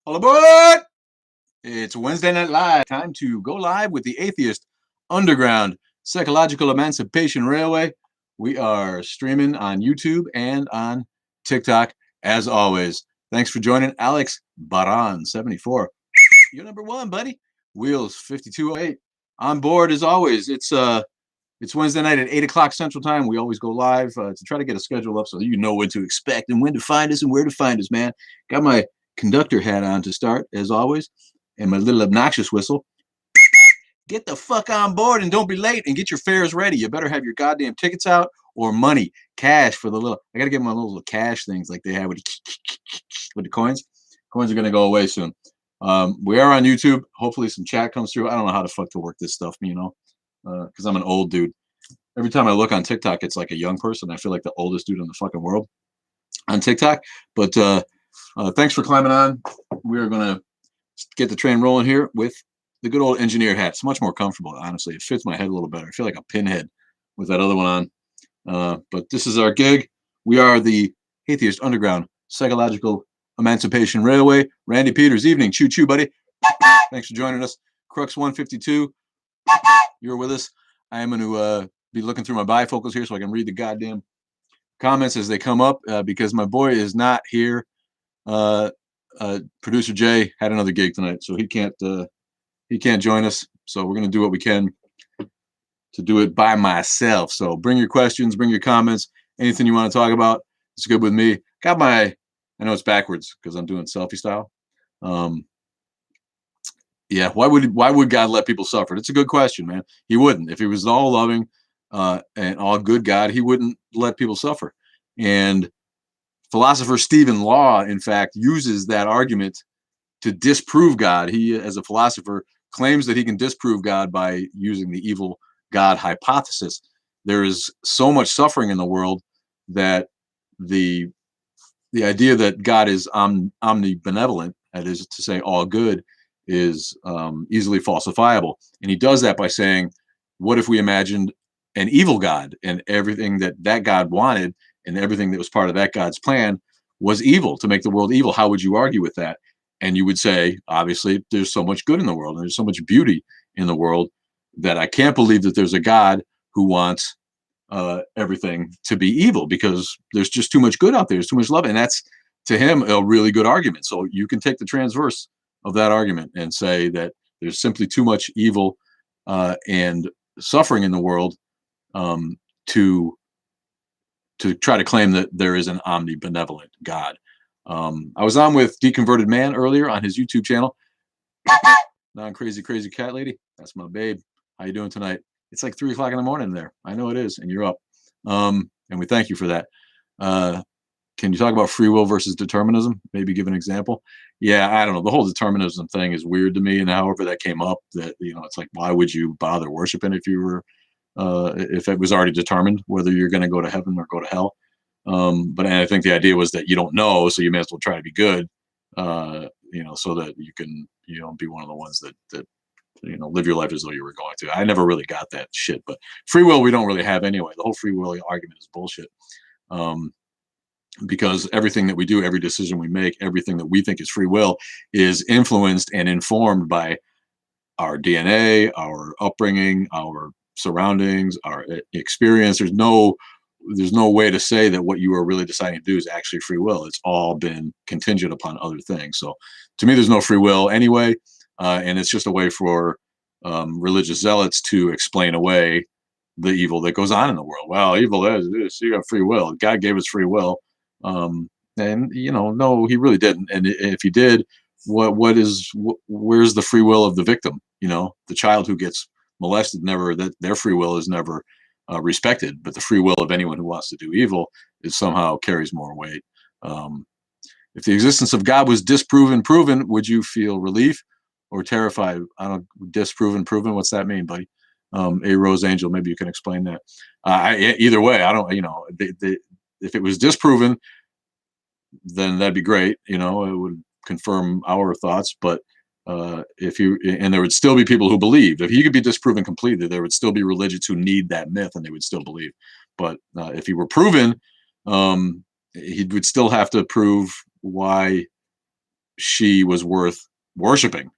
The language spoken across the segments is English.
All aboard! It's Wednesday Night Live. Time to go live with the Atheist Underground Psychological Emancipation Railway. We are streaming on YouTube and on TikTok, as always. Thanks for joining Alex Baran, 74. You're number one, buddy. Wheels, 5208. On board, as always. It's Wednesday night at 8 o'clock Central Time. We always go live to try to get a schedule up so you know what to expect and when to find us and where to find us, man. Got my conductor hat on to start, as always, and my little obnoxious whistle. Get the fuck on board and don't be late and get your fares ready. You better have your goddamn tickets out or money, cash for the little. I got to get my little cash things like they have with the coins. Coins are going to go away soon. We are on YouTube. Hopefully some chat comes through. I don't know how the fuck to work this stuff, because I'm an old dude. Every time I look on TikTok, it's like a young person. I feel like the oldest dude in the fucking world on TikTok. But thanks for climbing on. We are going to get the train rolling here with the good old engineer hat. It's much more comfortable, honestly. It fits my head a little better. I feel like a pinhead with that other one on. But this is our gig. We are the Atheist Underground Psychological Emancipation Railway. Randy Peters, evening. Choo choo, buddy. Thanks for joining us. Crux 152. You're with us. I am going to be looking through my bifocals here so I can read the goddamn comments as they come up because my boy is not here. Producer Jay had another gig tonight, so he can't join us. So we're going to do what we can to do it by myself. So bring your questions, bring your comments, anything you want to talk about. It's good with me. I know it's backwards because I'm doing selfie style. Yeah, why would God let people suffer? It's a good question, man. He wouldn't. If he was all loving and all good God, he wouldn't let people suffer. And philosopher Stephen Law, in fact, uses that argument to disprove God. He, as a philosopher, claims that he can disprove God by using the evil God hypothesis. There is so much suffering in the world that the idea that God is omnibenevolent, that is to say all good, is easily falsifiable. And he does that by saying, what if we imagined an evil God and everything that God wanted and everything that was part of that God's plan was evil, to make the world evil? How would you argue with that? And you would say, obviously, there's so much good in the world and there's so much beauty in the world that I can't believe that there's a God who wants everything to be evil, because there's just too much good out there. There's too much love. And that's, to him, a really good argument. So you can take the transverse of that argument and say that there's simply too much evil and suffering in the world to try to claim that there is an omnibenevolent God. I was on with Deconverted Man earlier on his YouTube channel. Non-crazy cat lady. That's my babe. How you doing tonight? It's like 3 o'clock in the morning there. I know it is, and you're up. And we thank you for that. Can you talk about free will versus determinism? Maybe give an example. Yeah, I don't know. The whole determinism thing is weird to me, and however that came up, that it's like, why would you bother worshiping if it was already determined whether you're going to go to heaven or go to hell? But I think the idea was that you don't know, so you may as well try to be good, so that you can, be one of the ones that live your life as though you were going to. I never really got that shit, but free will we don't really have anyway. The whole free will argument is bullshit. Because everything that we do, every decision we make, everything that we think is free will is influenced and informed by our DNA, our upbringing, our surroundings, our experience. There's no way to say that what you are really deciding to do is actually free will. It's all been contingent upon other things. So to me, there's no free will anyway. And it's just a way for religious zealots to explain away the evil that goes on in the world. Well, evil is this. You got free will. God gave us free will. And no, he really didn't. And if he did, where's the free will of the victim? The child who gets molested, their free will is never respected, but the free will of anyone who wants to do evil somehow carries more weight. If the existence of God was disproven, proven, would you feel relief or terrified? I don't disproven, proven. What's that mean, buddy? A Rose Angel, maybe you can explain that. Either way, I don't. If it was disproven, then that'd be great. It would confirm our thoughts. But there would still be people who believe. If he could be disproven completely, there would still be religions who need that myth and they would still believe. But if he were proven, he would still have to prove why she was worth worshiping,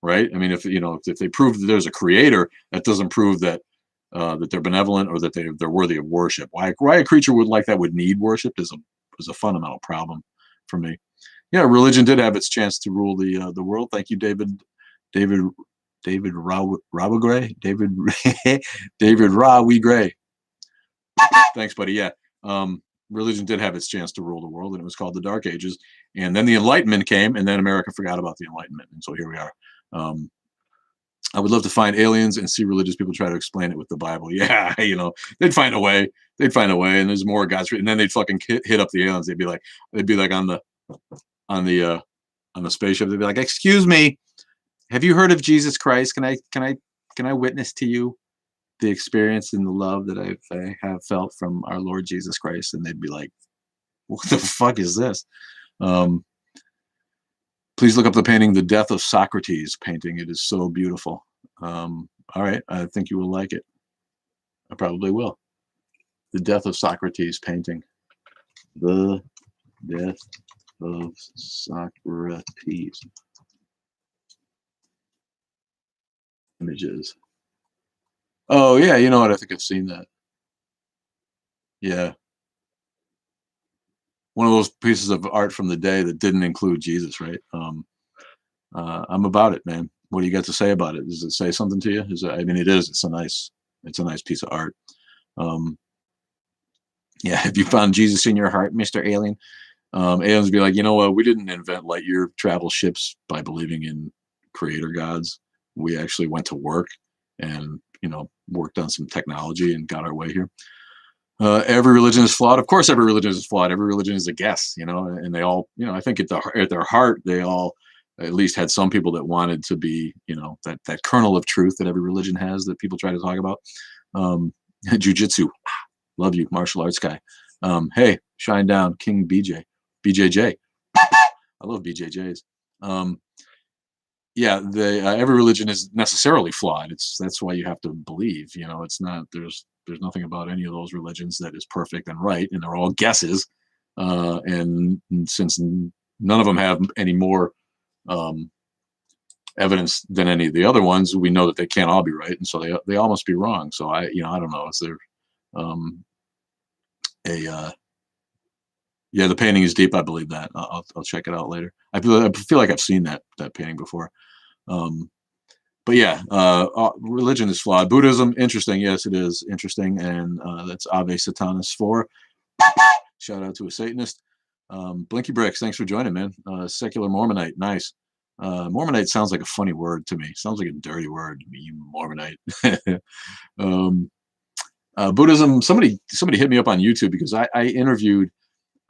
right? I mean, if they prove that there's a creator, that doesn't prove that that they're benevolent or that they're worthy of worship. Why a creature would like that would need worship is a fundamental problem for me. Yeah, religion did have its chance to rule the world. Thank you, David, David Rawi Gray, David Rawi Gray. Thanks, buddy. Yeah, religion did have its chance to rule the world, and it was called the Dark Ages. And then the Enlightenment came, and then America forgot about the Enlightenment, and so here we are. I would love to find aliens and see religious people try to explain it with the Bible. Yeah, they'd find a way. They'd find a way, and there's more gods, and then they'd fucking hit up the aliens. They'd be like on the spaceship. They'd be like, "Excuse me, have you heard of Jesus Christ? Can I witness to you the experience and the love that I have felt from our Lord Jesus Christ?" And they'd be like, "What the fuck is this?" Please look up the painting, The Death of Socrates painting. It is so beautiful. All right, I think you will like it. I probably will. The Death of Socrates painting. The Death of Socrates. Images. Oh, yeah, you know what? I think I've seen that. Yeah. One of those pieces of art from the day that didn't include Jesus, right? I'm about it, man. What do you got to say about it? Does it say something to you? I mean, it is. It's a nice piece of art. Yeah, have you found Jesus in your heart, Mr. Alien? Aliens would be like, you know what? We didn't invent light year travel ships by believing in creator gods. We actually went to work and worked on some technology and got our way here. Every religion is flawed. Of course, every religion is flawed. Every religion is a guess, and they all, I think at their heart, they all at least had some people that wanted to be, that kernel of truth that every religion has that people try to talk about. Jiu-jitsu, love you, martial arts guy. Hey, shine down, King BJJ. I love BJJs. Yeah, every religion is necessarily flawed. That's why you have to believe. It's not there's nothing about any of those religions that is perfect and right, and they're all guesses. And since none of them have any more evidence than any of the other ones, we know that they can't all be right, and so they all must be wrong. So I don't know. Is there yeah, the painting is deep. I believe that. I'll check it out later. I feel like I've seen that painting before. But yeah, religion is flawed. Buddhism, interesting. Yes, it is interesting, and that's Ave Satanas 4. Shout out to a Satanist. Blinky Bricks, thanks for joining, man. Secular Mormonite, nice. Mormonite sounds like a funny word to me. Sounds like a dirty word, you Mormonite. Buddhism. Somebody hit me up on YouTube because I interviewed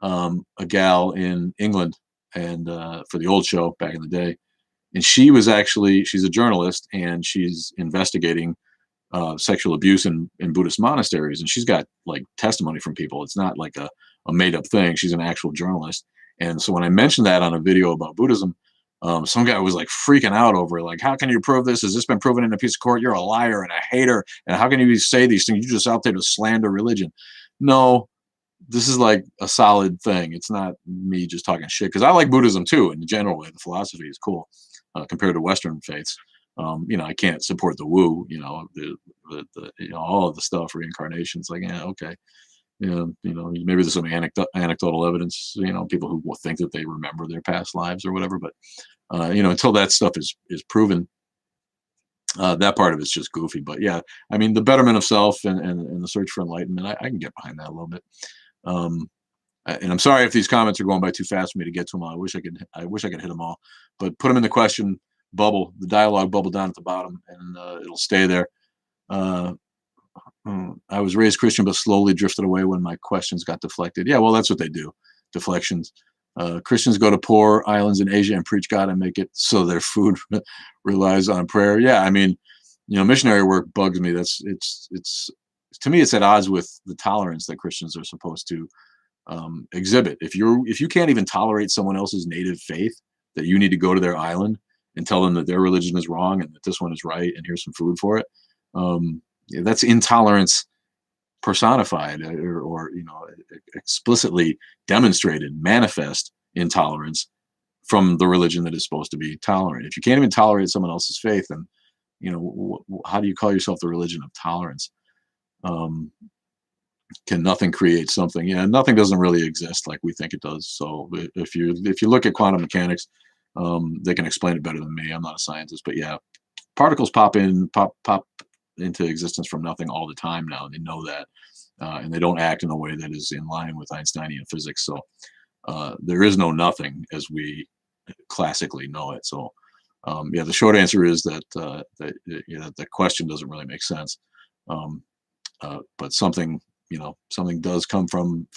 a gal in England and for the old show back in the day, and she's a journalist and she's investigating sexual abuse in Buddhist monasteries, and she's got like testimony from people. It's not like a made up thing. She's an actual journalist. And so when I mentioned that on a video about Buddhism, some guy was like freaking out over it. Like, how can you prove this? Has this been proven in a piece of court? You're a liar and a hater. And how can you say these things? You're just out there to slander religion. No, this is like a solid thing. It's not me just talking shit, because I like Buddhism too in the general way. The philosophy is cool compared to Western faiths. I can't support the woo, all of the stuff, reincarnations. Like, yeah, okay. Maybe there's some anecdotal evidence, people who will think that they remember their past lives or whatever. But, until that stuff is proven, that part of it's just goofy. But yeah, I mean, the betterment of self and the search for enlightenment, I can get behind that a little bit. And I'm sorry if these comments are going by too fast for me to get to them all. I wish I could hit them all, but put them in the question bubble, the dialogue bubble down at the bottom, and it'll stay there. I was raised Christian, but slowly drifted away when my questions got deflected. Yeah, well, that's what they do. Deflections. Christians go to poor islands in Asia and preach God and make it so their food relies on prayer. Yeah, I mean, missionary work bugs me. It's to me, it's at odds with the tolerance that Christians are supposed to exhibit. If you can't even tolerate someone else's native faith, that you need to go to their island and tell them that their religion is wrong and that this one is right, and here's some food for it. That's intolerance personified, or explicitly demonstrated, manifest intolerance from the religion that is supposed to be tolerant. If you can't even tolerate someone else's faith, then how do you call yourself the religion of tolerance? Can nothing create something? Yeah, nothing doesn't really exist like we think it does. So if you look at quantum mechanics, they can explain it better than me. I'm not a scientist, but yeah, particles pop into existence from nothing all the time now. They know that, and they don't act in a way that is in line with Einsteinian physics. So there is no nothing as we classically know it. So yeah, the short answer is that the question doesn't really make sense. But something something does come from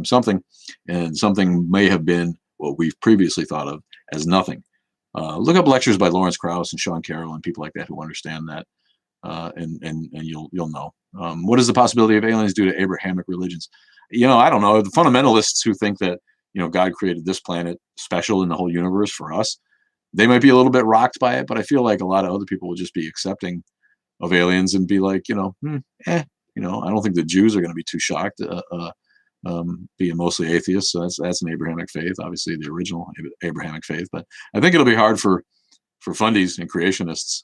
something, and something may have been what we've previously thought of as nothing. Look up lectures by Lawrence Krauss and Sean Carroll and people like that who understand that, and you'll know. What is the possibility of aliens due to Abrahamic religions? I don't know. The fundamentalists who think that God created this planet special in the whole universe for us, they might be a little bit rocked by it, but I feel like a lot of other people will just be accepting of aliens and be like, I don't think the Jews are going to be too shocked, being mostly atheists. So that's an Abrahamic faith, obviously the original Abrahamic faith. But I think it'll be hard for fundies and creationists.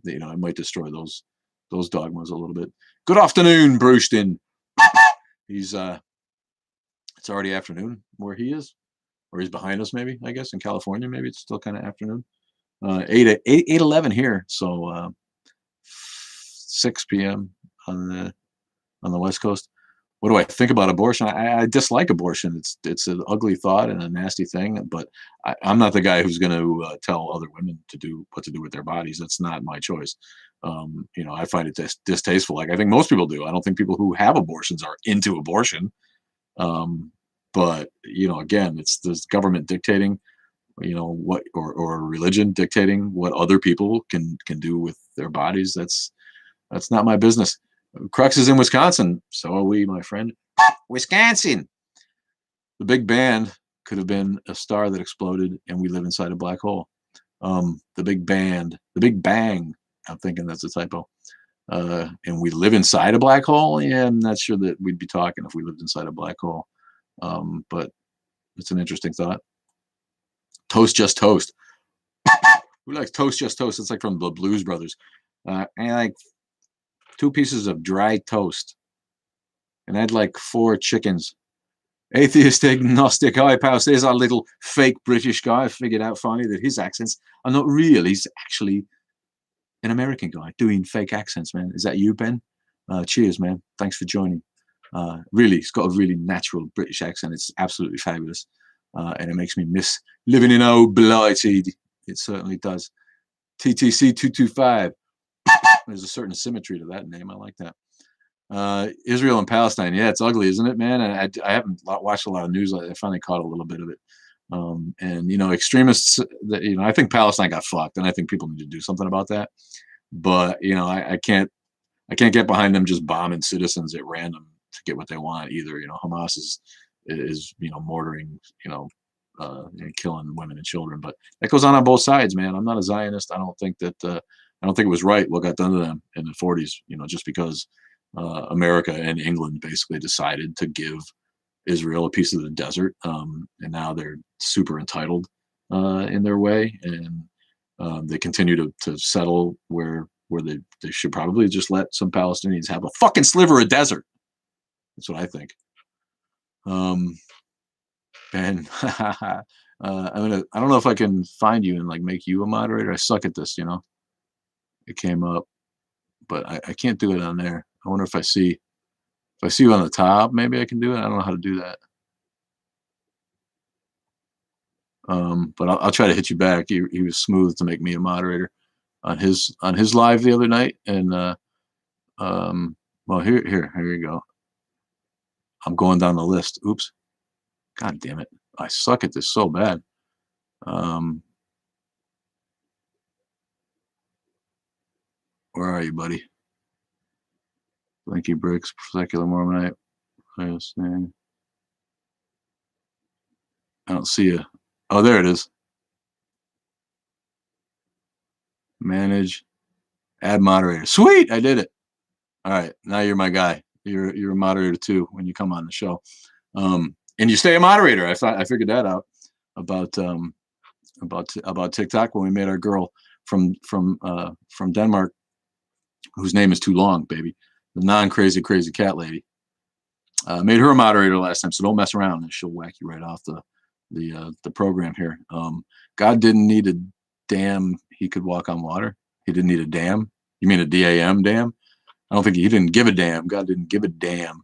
It might destroy those dogmas a little bit. Good afternoon, Brewston. He's it's already afternoon where he is, or he's behind us. Maybe, I guess in California, maybe it's still kind of afternoon. 8:11 here, so 6 p.m. on the West Coast. What do I think about abortion? I dislike abortion. It's an ugly thought and a nasty thing, but I'm not the guy who's going to tell other women what to do with their bodies. That's not my choice. I find it distasteful. Like I think most people do. I don't think people who have abortions are into abortion. But again, it's the government dictating, what or religion dictating what other people can do with their bodies. That's not my business. Crux is in Wisconsin. So are we, my friend. Wisconsin. The Big Band could have been a star that exploded, and we live inside a black hole. The Big Bang. I'm thinking that's a typo. And we live inside a black hole. Yeah, I'm not sure that we'd be talking if we lived inside a black hole. But it's an interesting thought. Toast just toast. Who likes toast just toast? It's like from the Blues Brothers. I like 2 pieces of dry toast, and I'd like 4 chickens. Atheist, agnostic, iPouse. There's our little fake British guy. I figured out finally that his accents are not real. He's actually an American guy doing fake accents, man. Is that you, Ben? Cheers, man. Thanks for joining. Really, he's got a really natural British accent. It's absolutely fabulous. And it makes me miss living in old Blighty. It certainly does. TTC 225. There's a certain symmetry to that name. I like that. Israel and Palestine. Yeah, it's ugly, isn't it, man? And I haven't watched a lot of news. I finally caught a little bit of it. And extremists. I think Palestine got fucked, and I think people need to do something about that. But I can't get behind them just bombing citizens at random to get what they want either. Hamas is mortaring, killing women and children. But that goes on both sides, man. I'm not a Zionist. I don't think it was right what got done to them in the 40s, just because America and England basically decided to give Israel a piece of the desert. And now they're super entitled in their way. And they continue to settle where they should probably just let some Palestinians have a fucking sliver of desert. That's what I think. Ben, I don't know if I can find you and make you a moderator. I suck at this, It came up, but I can't do it on there. I wonder if I see you on the top, maybe I can do it. I don't know how to do that. But I'll try to hit you back. He was smooth to make me a moderator on his live the other night. And well, here you go. I'm going down the list. Oops. God damn it. I suck at this so bad. Where are you, buddy? Blinky Bricks, Secular Mormonite. I don't see you. Oh, there it is. Manage. Add moderator. Sweet, I did it. All right, now you're my guy. You're a moderator too when you come on the show. And you stay a moderator. I figured that out about about TikTok when we made our girl from Denmark, whose name is too long, baby, the non-crazy crazy cat lady. Made her a moderator last time, so don't mess around, and she'll whack you right off the program here. God didn't need a dam; he could walk on water. He didn't need a dam. You mean a DAM dam? I don't think he didn't give a damn. God didn't give a damn.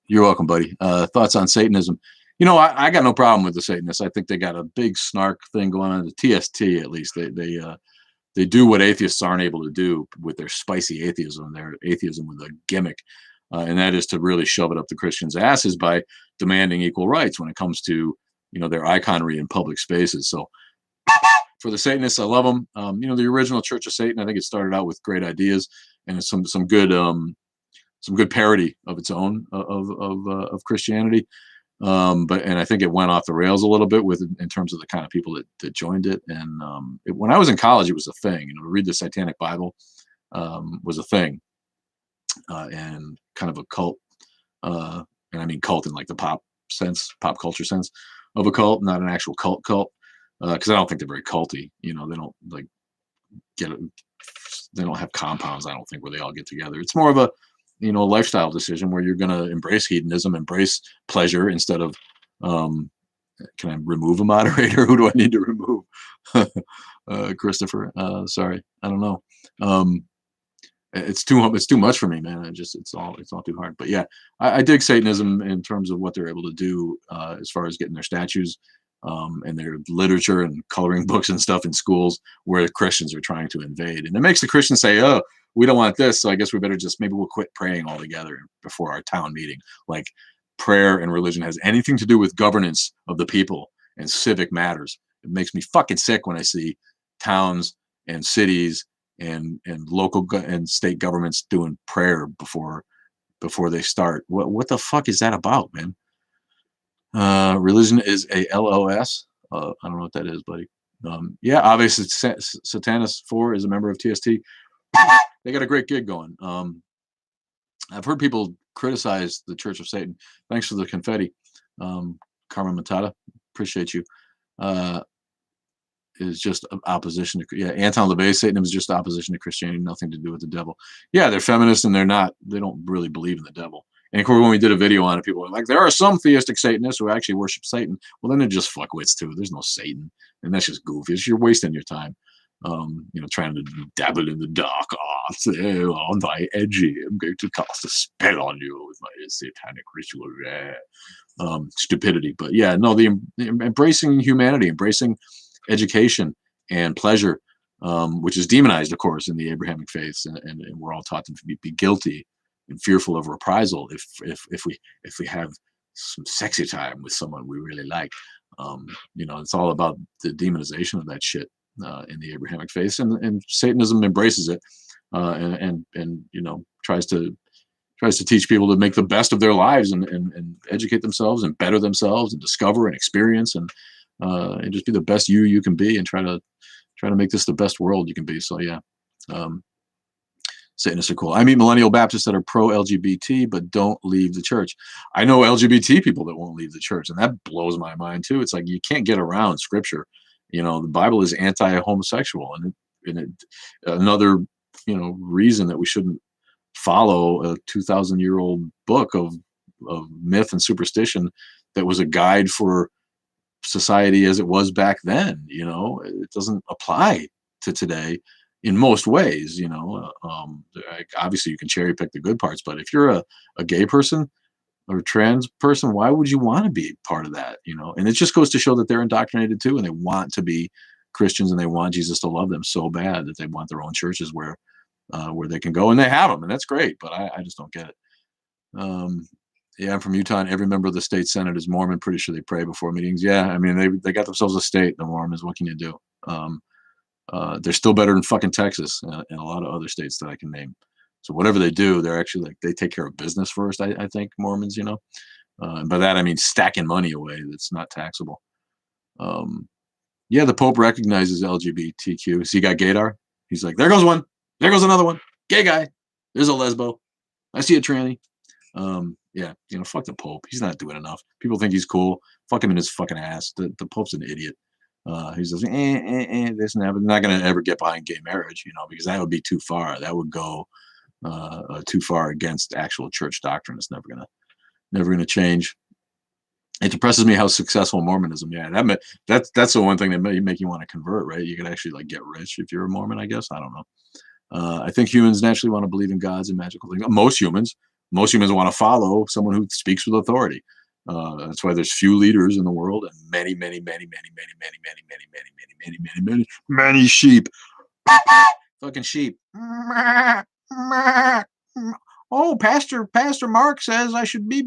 You're welcome, buddy. Thoughts on Satanism? You know, I got no problem with the Satanists. I think they got a big snark thing going on. The TST, at least, they do what atheists aren't able to do with their spicy atheism, their atheism with a gimmick, and that is to really shove it up the Christians' asses by demanding equal rights when it comes to, you know, their iconry in public spaces. So for the Satanists, I love them. You know, the original Church of Satan, I think it started out with great ideas and some good parody of its own of Christianity. And I think it went off the rails a little bit in terms of the kind of people that joined it. And when I was in college, it was a thing. You know, to read the Satanic Bible was a thing, and kind of a cult. And I mean cult in like the pop culture sense of a cult, not an actual cult. Because I don't think they're very culty. You know, they don't like they don't have compounds. I don't think where they all get together. It's more of a, you know, lifestyle decision where you're going to embrace hedonism, embrace pleasure instead of, can I remove a moderator? Who do I need to remove? Christopher. Sorry. I don't know. It's too much for me, man. It's all too hard. But yeah, I dig Satanism in terms of what they're able to do, as far as getting their statues, and their literature and coloring books and stuff in schools where Christians are trying to invade. And it makes the Christians say, oh, we don't want this, so I guess we better maybe we'll quit praying altogether before our town meeting. Like, prayer and religion has anything to do with governance of the people and civic matters. It makes me fucking sick when I see towns and cities and local and state governments doing prayer before they start. What the fuck is that about, man? Religion is a LOS. I don't know what that is, buddy. Yeah, obviously, Satanist 4 is a member of TST. They got a great gig going. I've heard people criticize the Church of Satan. Thanks for the confetti, Carmen Matata. Appreciate you. Is just opposition to, Anton LaVey, Satanism is just opposition to Christianity, nothing to do with the devil. Yeah, they're feminists and they don't really believe in the devil. And of course, when we did a video on it, people were like, there are some theistic Satanists who actually worship Satan. Well, then they're just fuckwits too. There's no Satan. And that's just goofy. You're wasting your time. You know, trying to dabble in the dark arts. Oh, I'm very edgy. I'm going to cast a spell on you with my satanic ritual. Stupidity. But yeah, no, the embracing humanity, embracing education and pleasure, which is demonized, of course, in the Abrahamic faiths, and we're all taught to be guilty and fearful of reprisal if we have some sexy time with someone we really like. You know, it's all about the demonization of that shit in the Abrahamic faiths, and Satanism embraces it, and you know, tries to teach people to make the best of their lives and educate themselves and better themselves and discover and experience and just be the best you can be, and try to make this the best world you can be. So yeah, Satanists are cool. I meet millennial Baptists that are pro-LGBT but don't leave the church. I know LGBT people that won't leave the church, and that blows my mind too. It's like you can't get around Scripture. You know, the Bible is anti-homosexual, and another, you know, reason that we shouldn't follow a 2,000-year-old book of myth and superstition that was a guide for society as it was back then. You know, it doesn't apply to today in most ways. You know, obviously you can cherry pick the good parts, but if you're a gay person or a trans person, why would you want to be part of that? You know, and it just goes to show that they're indoctrinated too, and they want to be Christians, and they want Jesus to love them so bad that they want their own churches where they can go, and they have them, and that's great. But I just don't get it. Yeah, I'm from Utah, and every member of the state senate is Mormon. Pretty sure they pray before meetings. Yeah, I mean, they got themselves a state, the Mormons. What can you do? They're still better than fucking Texas and a lot of other states that I can name. So whatever they do, they're actually like, they take care of business first. I think Mormons, you know, and by that I mean stacking money away that's not taxable. Yeah, the Pope recognizes LGBTQ. So you got gaydar. He's like, there goes one. There goes another one. Gay guy. There's a lesbo. I see a tranny. Yeah, fuck the Pope. He's not doing enough. People think he's cool. Fuck him in his fucking ass. The Pope's an idiot. He's just this and that. But they're not going to ever get behind gay marriage, because that would be too far. That would go too far against actual church doctrine. It's never gonna change. It depresses me how successful Mormonism. Yeah, that's the one thing that may make you want to convert, right? You could actually like get rich if you're a Mormon, I guess. I don't know. I think humans naturally want to believe in gods and magical things. Most humans want to follow someone who speaks with authority. That's why there's few leaders in the world and many, many, many, many, many, many, many, many, many, many, many, many, many, many sheep. Fucking sheep. Oh, Pastor Mark says I should be.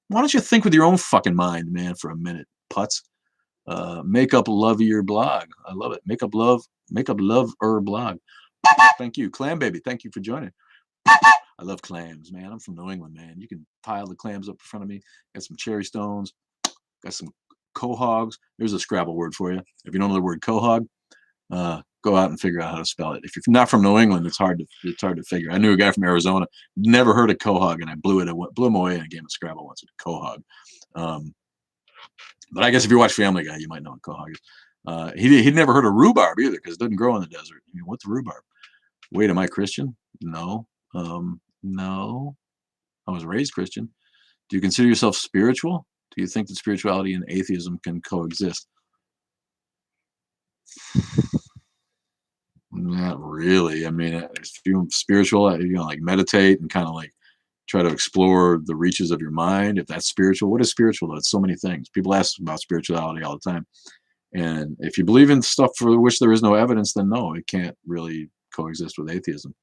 Why don't you think with your own fucking mind, man, for a minute, putz? Make up love your blog. I love it. Make up love blog. Thank you, Clam Baby. Thank you for joining. I love clams, man. I'm from New England, man. You can pile the clams up in front of me. Got some cherry stones. Got some quahogs. There's a Scrabble word for you. If you don't know the word quahog, go out and figure out how to spell it. If you're not from New England, it's hard to figure. I knew a guy from Arizona, never heard of quahog, and I blew him away in a game of Scrabble once. Quahog. But I guess if you watch Family Guy, you might know what quahog is. He'd never heard of rhubarb either because it doesn't grow in the desert. What's rhubarb? Wait, am I Christian? No. No. I was raised Christian. Do you consider yourself spiritual? Do you think that spirituality and atheism can coexist? Not really. I mean, if you're spiritual, like meditate and kind of like try to explore the reaches of your mind. If that's spiritual, what is spiritual though? It's so many things. People ask about spirituality all the time. And if you believe in stuff for which there is no evidence, then no, it can't really coexist with atheism.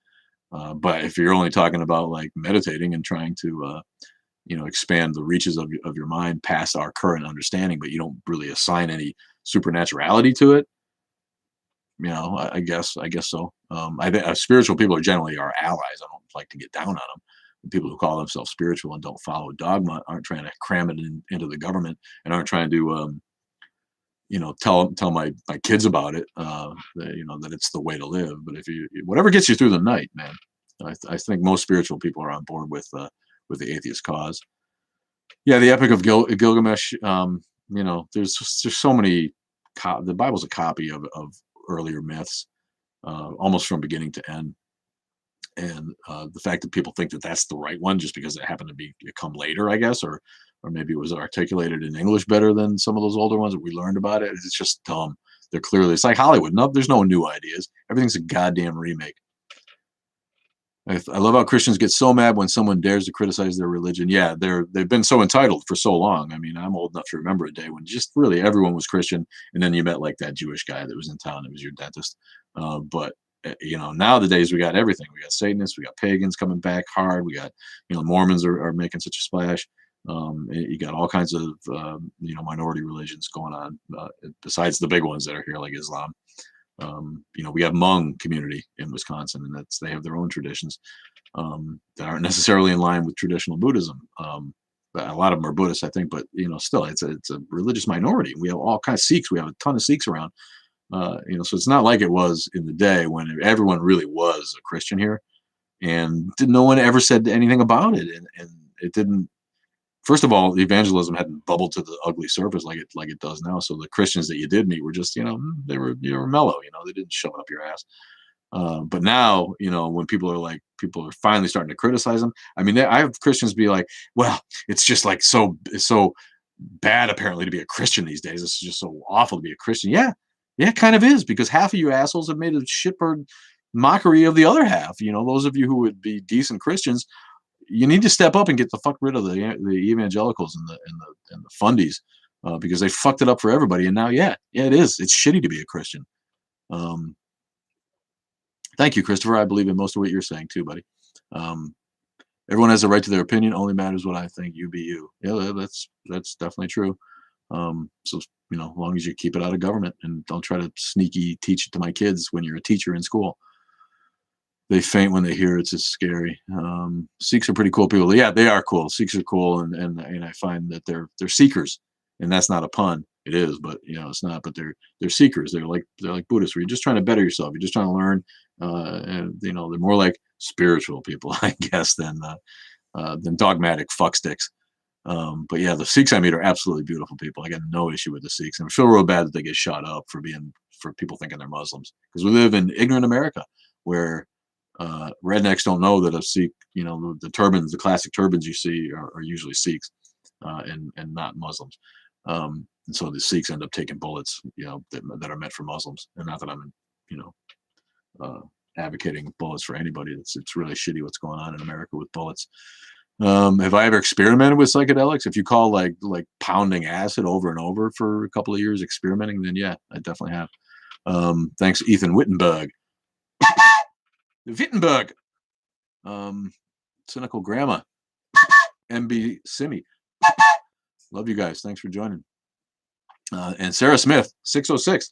But if you're only talking about like meditating and trying to, expand the reaches of your mind past our current understanding, but you don't really assign any supernaturality to it, I guess so. I think spiritual people are generally our allies. I don't like to get down on them. The people who call themselves spiritual and don't follow dogma aren't trying to cram it into the government and aren't trying to, tell my kids about it. That it's the way to live. But whatever gets you through the night, man, I think most spiritual people are on board with the atheist cause. Yeah, the Epic of Gilgamesh. There's so many. The Bible's a copy of earlier myths, almost from beginning to end. And the fact that people think that that's the right one just because it happened to come later, I guess, or maybe it was articulated in English better than some of those older ones that we learned about it. It's just dumb. It's like Hollywood. No, there's no new ideas. Everything's a goddamn remake. I love how Christians get so mad when someone dares to criticize their religion. Yeah, they've been so entitled for so long. I mean, I'm old enough to remember a day when just really everyone was Christian, and then you met like that Jewish guy that was in town that was your dentist. But nowadays we got everything. We got Satanists, we got pagans coming back hard. We got Mormons are making such a splash. You got all kinds of minority religions going on besides the big ones that are here like Islam. We have Hmong community in Wisconsin, and they have their own traditions that aren't necessarily in line with traditional Buddhism. A lot of them are Buddhists, I think, but still, it's a religious minority. We have all kinds of Sikhs. We have a ton of Sikhs around. So it's not like it was in the day when everyone really was a Christian here, and no one ever said anything about it, and it didn't. First of all, evangelism hadn't bubbled to the ugly surface like it does now. So the Christians that you did meet were just, they were mellow. They didn't shove it up your ass. But now, when people are finally starting to criticize them. I mean, I have Christians be like, well, it's just like it's so bad apparently to be a Christian these days. It's just so awful to be a Christian. Yeah, it kind of is, because half of you assholes have made a shitbird mockery of the other half. Those of you who would be decent Christians, you need to step up and get the fuck rid of the evangelicals and the fundies, because they fucked it up for everybody. And now, yeah, it is. It's shitty to be a Christian. Thank you, Christopher. I believe in most of what you're saying too, buddy. Everyone has a right to their opinion. Only matters what I think. You be you. Yeah, that's definitely true. So as long as you keep it out of government and don't try to sneaky teach it to my kids when you're a teacher in school. They faint when they hear it's just scary. Sikhs are pretty cool people. Yeah, they are cool. Sikhs are cool, and I find that they're seekers, and that's not a pun. It is, but it's not. But they're seekers. They're like Buddhists, where you're just trying to better yourself. You're just trying to learn. And they're more like spiritual people, I guess, than than dogmatic fucksticks. But yeah, the Sikhs I meet are absolutely beautiful people. I got no issue with the Sikhs, and I feel real bad that they get shot up for people thinking they're Muslims, because we live in ignorant America where rednecks don't know that a Sikh, the turbans, the classic turbans you see are usually Sikhs, and not Muslims. And so the Sikhs end up taking bullets, that are meant for Muslims. And not that I'm, you know, uh, advocating bullets for anybody. It's really shitty what's going on in America with bullets. Have I ever experimented with psychedelics? If you call like pounding acid over and over for a couple of years experimenting, then yeah, I definitely have. Thanks, Ethan Wittenberg. Wittenberg. Cynical Grandma. MB Simi. Love you guys. Thanks for joining. And Sarah Smith, 606.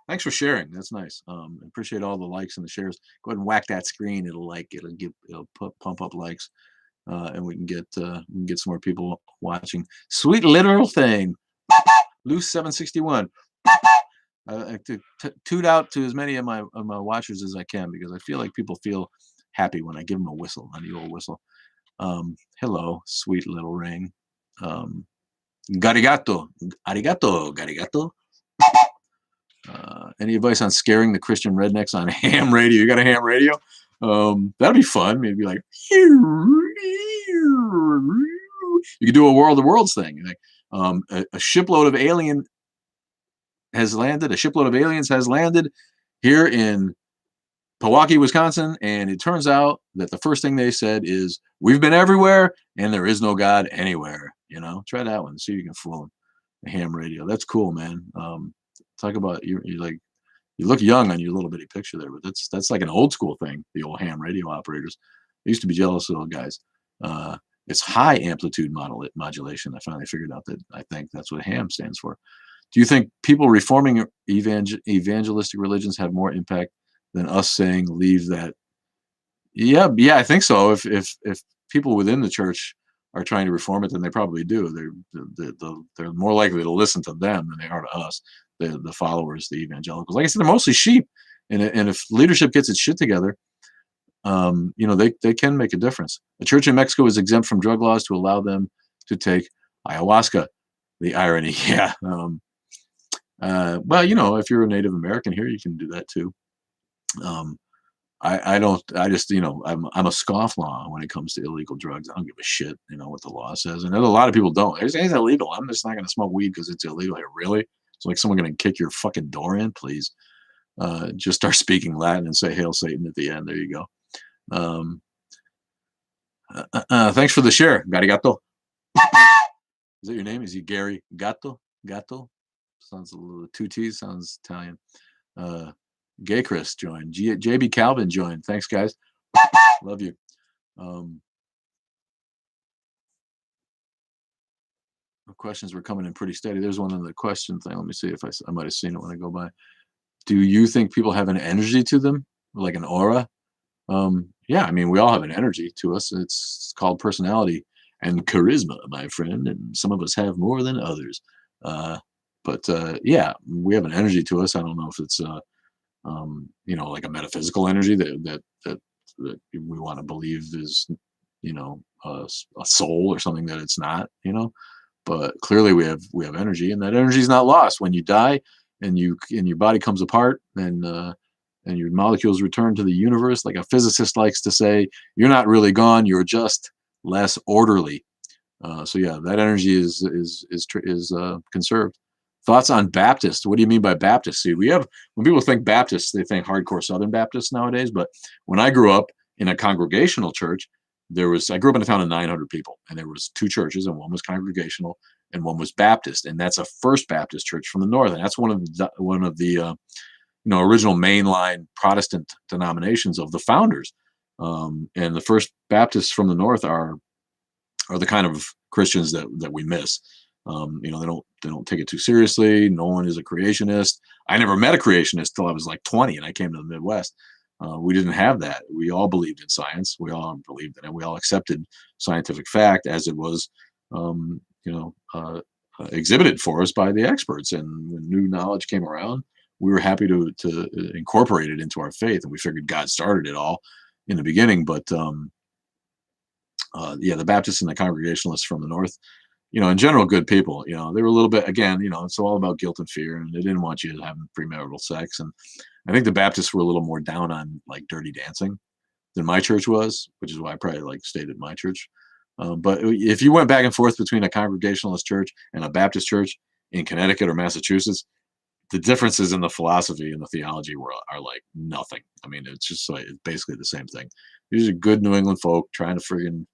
Thanks for sharing. That's nice. Appreciate all the likes and the shares. Go ahead and whack that screen. It'll pump up likes, and we can get some more people watching. Sweet literal thing. Loose 761. I toot out to as many of my watchers as I can, because I feel like people feel happy when I give them a whistle, a old whistle. Hello, sweet little ring. Garigato, arigato, garigato. Any advice on scaring the Christian rednecks on ham radio? You got a ham radio? That'd be fun. Maybe like you could do a World of Worlds thing. Like, a shipload of aliens has landed here in Milwaukee, Wisconsin, and it turns out that the first thing they said is, "We've been everywhere, and there is no God anywhere." Try that one. See if you can fool them. A ham radio. That's cool, man. Talk about you look young on your little bitty picture there, but that's like an old school thing. The old ham radio operators. I used to be jealous of those guys. It's high amplitude modulation. I finally figured out that I think that's what ham stands for. Do you think people reforming evangelistic religions have more impact than us saying leave that? Yeah, I think so. If people within the church are trying to reform it, then they probably do. They're more likely to listen to them than they are to us, the followers, the evangelicals. Like I said, they're mostly sheep, and if leadership gets its shit together, they can make a difference. A church in Mexico is exempt from drug laws to allow them to take ayahuasca. The irony, yeah. Well, if you're a Native American here, you can do that too. I don't. I just, I'm a scofflaw when it comes to illegal drugs. I don't give a shit, what the law says. And a lot of people don't. It's illegal. I'm just not going to smoke weed because it's illegal. Like, really? It's like someone going to kick your fucking door in, please. Just start speaking Latin and say "Hail Satan" at the end. There you go. Thanks for the share, Garigato. Is that your name? Is he Gary Gatto? Gatto? Sounds a little, 2 T's. Sounds Italian. Gay Chris joined. JB Calvin joined. Thanks, guys. Love you. Questions were coming in pretty steady. There's one on the question thing. Let me see if I might have seen it when I go by. Do you think people have an energy to them, like an aura? Yeah, I mean, we all have an energy to us. It's called personality and charisma, my friend. And some of us have more than others. But yeah, we have an energy to us. I don't know if it's like a metaphysical energy that we want to believe is, a soul or something that it's not, But clearly we have energy, and that energy is not lost when you die, and your body comes apart, and your molecules return to the universe. Like a physicist likes to say, you're not really gone. You're just less orderly. So yeah, that energy is conserved. Thoughts on Baptist? What do you mean by Baptist? See, when people think Baptist, they think hardcore Southern Baptists nowadays. But when I grew up in a congregational church, I grew up in a town of 900 people, and there was 2 churches, and one was congregational and one was Baptist. And that's a First Baptist church from the North. And that's one of the original mainline Protestant denominations of the founders. And the First Baptists from the North are the kind of Christians that we miss. They don't take it too seriously. No one is a creationist. I never met a creationist till I was like 20 and I came to the Midwest. We didn't have that. We all believed in science. We all believed in it. We all accepted scientific fact as it was, exhibited for us by the experts. And when new knowledge came around, we were happy to incorporate it into our faith. And we figured God started it all in the beginning. But Yeah, the Baptists and the Congregationalists from the North, in general, good people. They were a little bit, again, it's all about guilt and fear, and they didn't want you having premarital sex. And I think the Baptists were a little more down on like dirty dancing than my church was, which is why I probably like stayed at my church. But if you went back and forth between a Congregationalist church and a Baptist church in Connecticut or Massachusetts, the differences in the philosophy and the theology are like nothing. I mean, it's just like it's basically the same thing. These are good New England folk trying to friggin'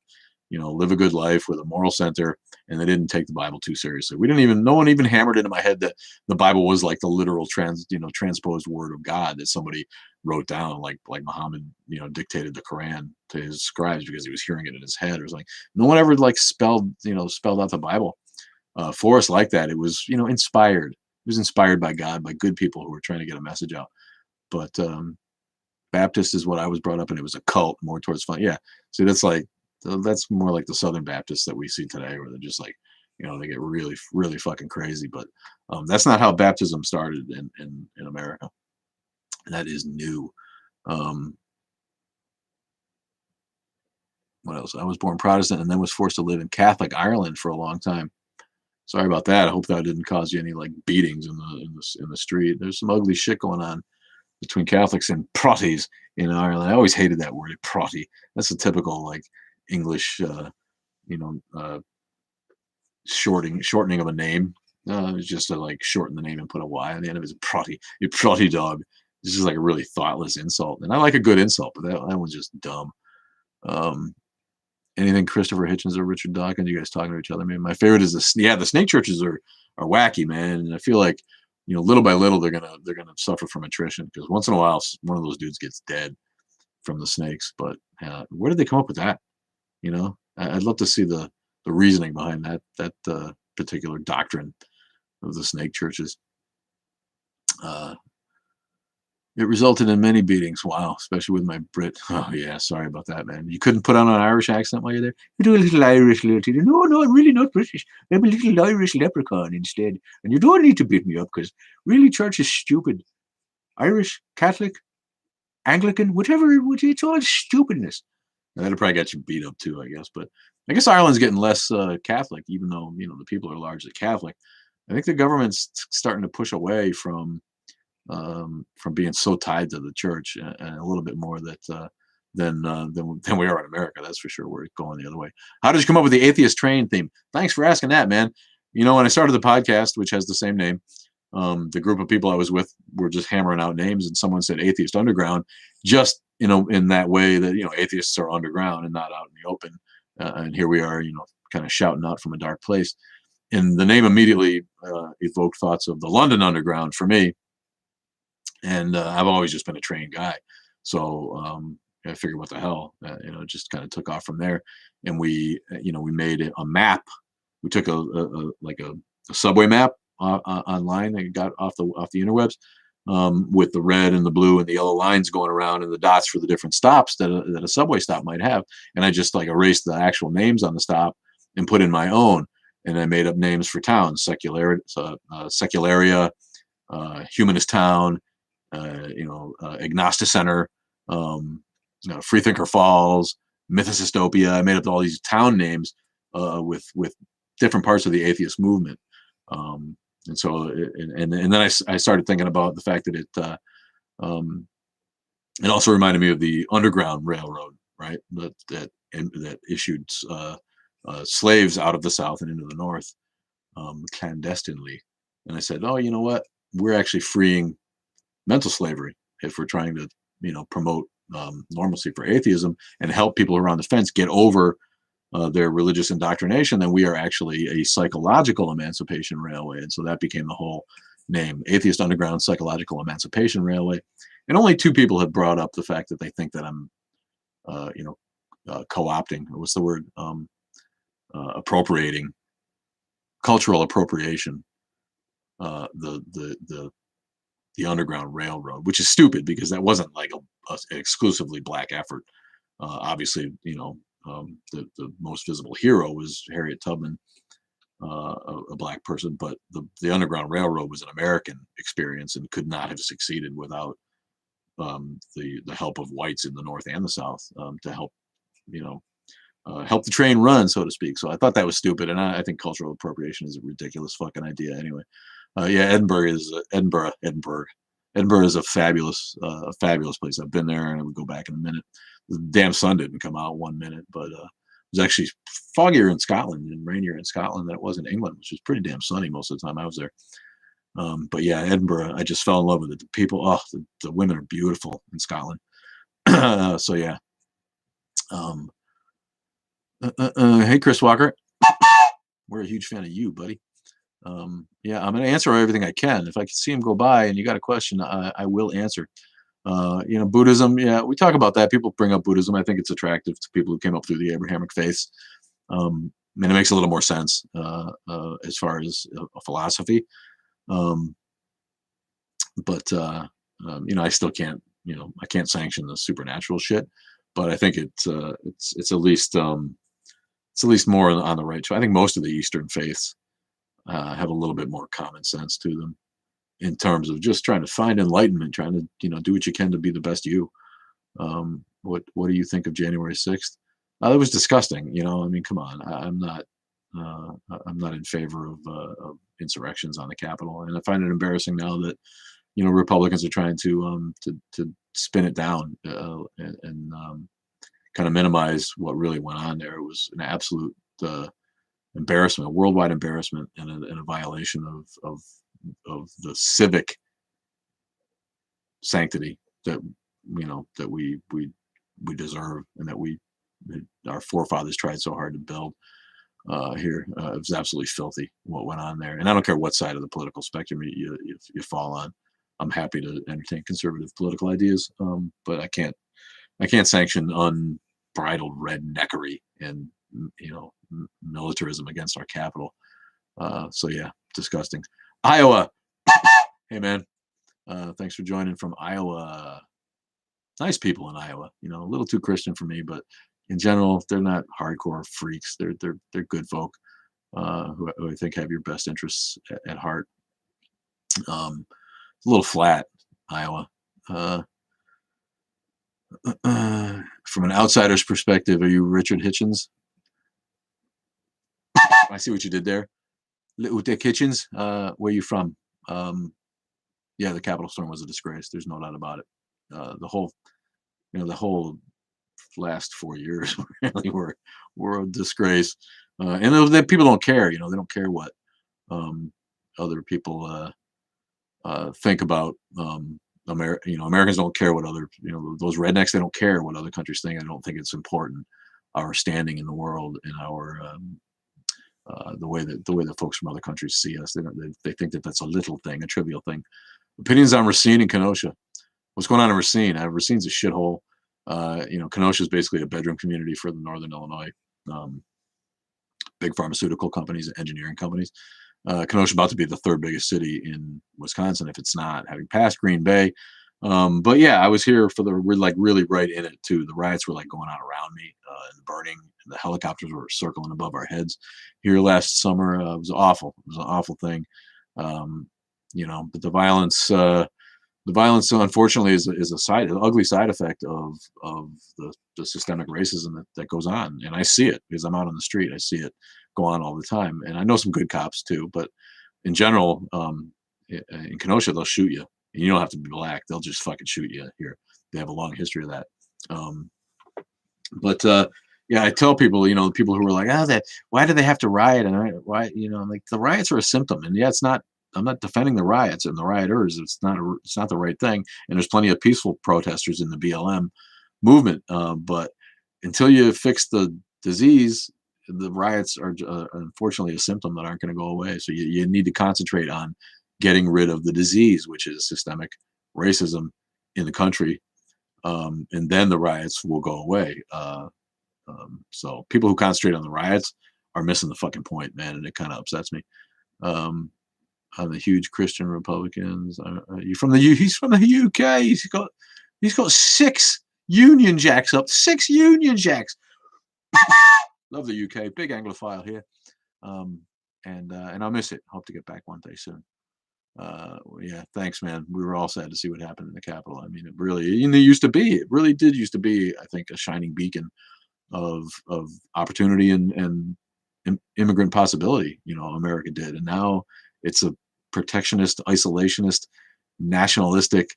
live a good life with a moral center, and they didn't take the Bible too seriously. No one even hammered into my head that the Bible was like the literal transposed word of God that somebody wrote down, like Muhammad, dictated the Quran to his scribes because he was hearing it in his head. It was like no one ever like spelled out the Bible for us like that. It was, inspired. It was inspired by God, by good people who were trying to get a message out. But Baptist is what I was brought up in. It was a cult, more towards fun. Yeah. See, that's more like the Southern Baptists that we see today, where they're just like, they get really, really fucking crazy. But that's not how baptism started in America. That is new. What else? I was born Protestant and then was forced to live in Catholic Ireland for a long time. Sorry about that. I hope that didn't cause you any like beatings in the street. There's some ugly shit going on between Catholics and Protties in Ireland. I always hated that word, Protty. That's a typical like English, shortening of a name. It's just to like shorten the name and put a Y on the end of it. It's Protty. You Protty dog. This is like a really thoughtless insult, and I like a good insult, but that one's just dumb. Anything Christopher Hitchens or Richard Dawkins? You guys talking to each other? Man, my favorite is the snake churches are wacky, man, and I feel like little by little they're gonna suffer from attrition because once in a while one of those dudes gets dead from the snakes. But where did they come up with that? I'd love to see the reasoning behind that particular doctrine of the snake churches. It resulted in many beatings. Wow, especially with my Brit. Oh yeah, sorry about that, man. You couldn't put on an Irish accent while you're there. You do a little Irish, No, I'm really not British. I'm a little Irish leprechaun instead. And you don't need to beat me up because really, church is stupid. Irish, Catholic, Anglican, whatever. It's all stupidness. And that'll probably get you beat up too, I guess. But I guess Ireland's getting less Catholic, even though the people are largely Catholic. I think the government's starting to push away from being so tied to the church, and a little bit more that than we are in America. That's for sure. We're going the other way. How did you come up with the atheist train theme? Thanks for asking that, man. When I started the podcast, which has the same name, the group of people I was with were just hammering out names, and someone said Atheist Underground, just in that way that atheists are underground and not out in the open. And here we are, kind of shouting out from a dark place. And the name immediately evoked thoughts of the London Underground for me. And I've always just been a train guy, so I figured, what the hell, it just kind of took off from there. And we made a map. We took a subway map online that got off the interwebs, with the red and the blue and the yellow lines going around and the dots for the different stops that a subway stop might have. And I just like erased the actual names on the stop and put in my own. And I made up names for towns: Secularia, Humanist Town, Agnostic Center, Freethinker Falls, Mythicistopia. I made up all these town names with different parts of the atheist movement. And so, and then I started thinking about the fact that it also reminded me of the Underground Railroad, right? That issued slaves out of the South and into the North clandestinely. And I said, oh, you know what? We're actually freeing mental slavery if we're trying to promote normalcy for atheism and help people who are on the fence get over their religious indoctrination. Then we are actually a psychological emancipation railway. And so that became the whole name: Atheist Underground Psychological Emancipation Railway. And only two people have brought up the fact that they think that I'm co-opting, or what's the word, appropriating, cultural appropriation, the Underground Railroad, which is stupid because that wasn't like an exclusively black effort. Obviously, the most visible hero was Harriet Tubman, a black person, but the Underground Railroad was an American experience and could not have succeeded without the help of whites in the North and the South to help help the train run, so to speak. So I thought that was stupid, and I think cultural appropriation is a ridiculous fucking idea anyway. Yeah, Edinburgh is a fabulous place. I've been there, and I would go back in a minute. The damn sun didn't come out 1 minute, but it was actually foggier in Scotland and rainier in Scotland than it was in England, which was pretty damn sunny most of the time I was there. But yeah, Edinburgh, I just fell in love with it. The people, the women are beautiful in Scotland. So yeah. Hey, Chris Walker. We're a huge fan of you, buddy. Yeah, I'm going to answer everything I can. If I can see him go by and you got a question, I will answer. Buddhism. Yeah, we talk about that. People bring up Buddhism. I think it's attractive to people who came up through the Abrahamic faiths. And it makes a little more sense as far as a philosophy. But I still can't. I can't sanction the supernatural shit. But I think it's at least more on the right track. I think most of the Eastern faiths have a little bit more common sense to them in terms of just trying to find enlightenment, trying to do what you can to be the best you. What do you think of January 6th? That was disgusting. I mean, come on. I'm not in favor of insurrections on the Capitol, and I find it embarrassing now that Republicans are trying to spin it down and kind of minimize what really went on there. It was an absolute embarrassment, a worldwide embarrassment, and a violation of the civic sanctity that we deserve, and that our forefathers tried so hard to build here. It was absolutely filthy what went on there, and I don't care what side of the political spectrum you fall on. I'm happy to entertain conservative political ideas, but I can't sanction unbridled redneckery and militarism against our capital. So yeah, disgusting. Iowa. Hey man, thanks for joining from Iowa. Nice people in Iowa. A little too Christian for me, but in general, they're not hardcore freaks. They're good folk who I think have your best interests at heart. A little flat, Iowa. From an outsider's perspective, are you Richard Hitchens? I see what you did there. Little Dick Hitchens, where you from? Yeah, the Capitol storm was a disgrace. There's no doubt about it. The whole last 4 years really were a disgrace. And the people don't care. They don't care what other people think about Americans don't care what other those rednecks. They don't care what other countries think. I don't think it's important. Our standing in the world and our the way that folks from other countries see us. They think that that's a little thing, a trivial thing. Opinions on Racine and Kenosha. What's going on in Racine? Racine's a shithole. Kenosha is basically a bedroom community for the Northern Illinois big pharmaceutical companies and engineering companies. Kenosha about to be the third biggest city in Wisconsin, if it's not, having passed Green Bay. But yeah, I was here for really right in it too. The riots were going on around me, and the burning, and the helicopters were circling above our heads here last summer. It was awful. It was an awful thing. But the violence, unfortunately, is an ugly side effect of the systemic racism that goes on, and I see it because I'm out on the street. I see it go on all the time, and I know some good cops too. But in general, in Kenosha, they'll shoot you, and you don't have to be black; they'll just fucking shoot you. Here, they have a long history of that. Yeah, I tell people, the people who are like, why do they have to riot? And why, I'm like, the riots are a symptom, and yeah, it's not. I'm not defending the riots and the rioters. It's not the right thing. And there's plenty of peaceful protesters in the BLM movement. But until you fix the disease, the riots are unfortunately a symptom that aren't going to go away. So you need to concentrate on getting rid of the disease, which is systemic racism in the country. And then the riots will go away. So people who concentrate on the riots are missing the fucking point, man. And it kind of upsets me. The huge Christian Republicans. He's from the UK. He's got 6 Union Jacks up. 6 Union Jacks. Love the UK. Big Anglophile here. And I'll miss it. Hope to get back one day soon. Yeah, thanks, man. We were all sad to see what happened in the Capitol. I mean, it really did used to be, I think, a shining beacon of opportunity and immigrant possibility. America did, and now it's a protectionist, isolationist, nationalistic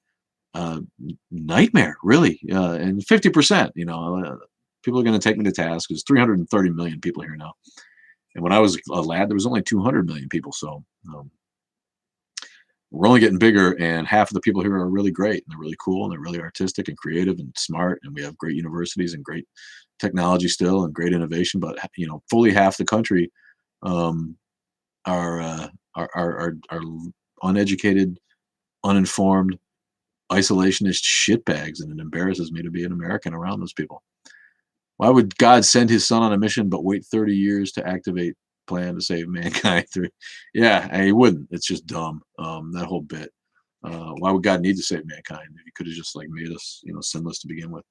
nightmare, really. And 50%, people are going to take me to task. There's 330 million people here now, and when I was a lad, there was only 200 million people. So we're only getting bigger, and half of the people here are really great, and they're really cool, and they're really artistic and creative and smart, and we have great universities and great technology still and great innovation. But fully half the country are uneducated, uninformed, isolationist shitbags, and it embarrasses me to be an American around those people. Why would God send his son on a mission but wait 30 years to activate plan to save mankind? Yeah, he wouldn't. It's just dumb. That whole bit. Why would God need to save mankind? He could have just made us, sinless to begin with.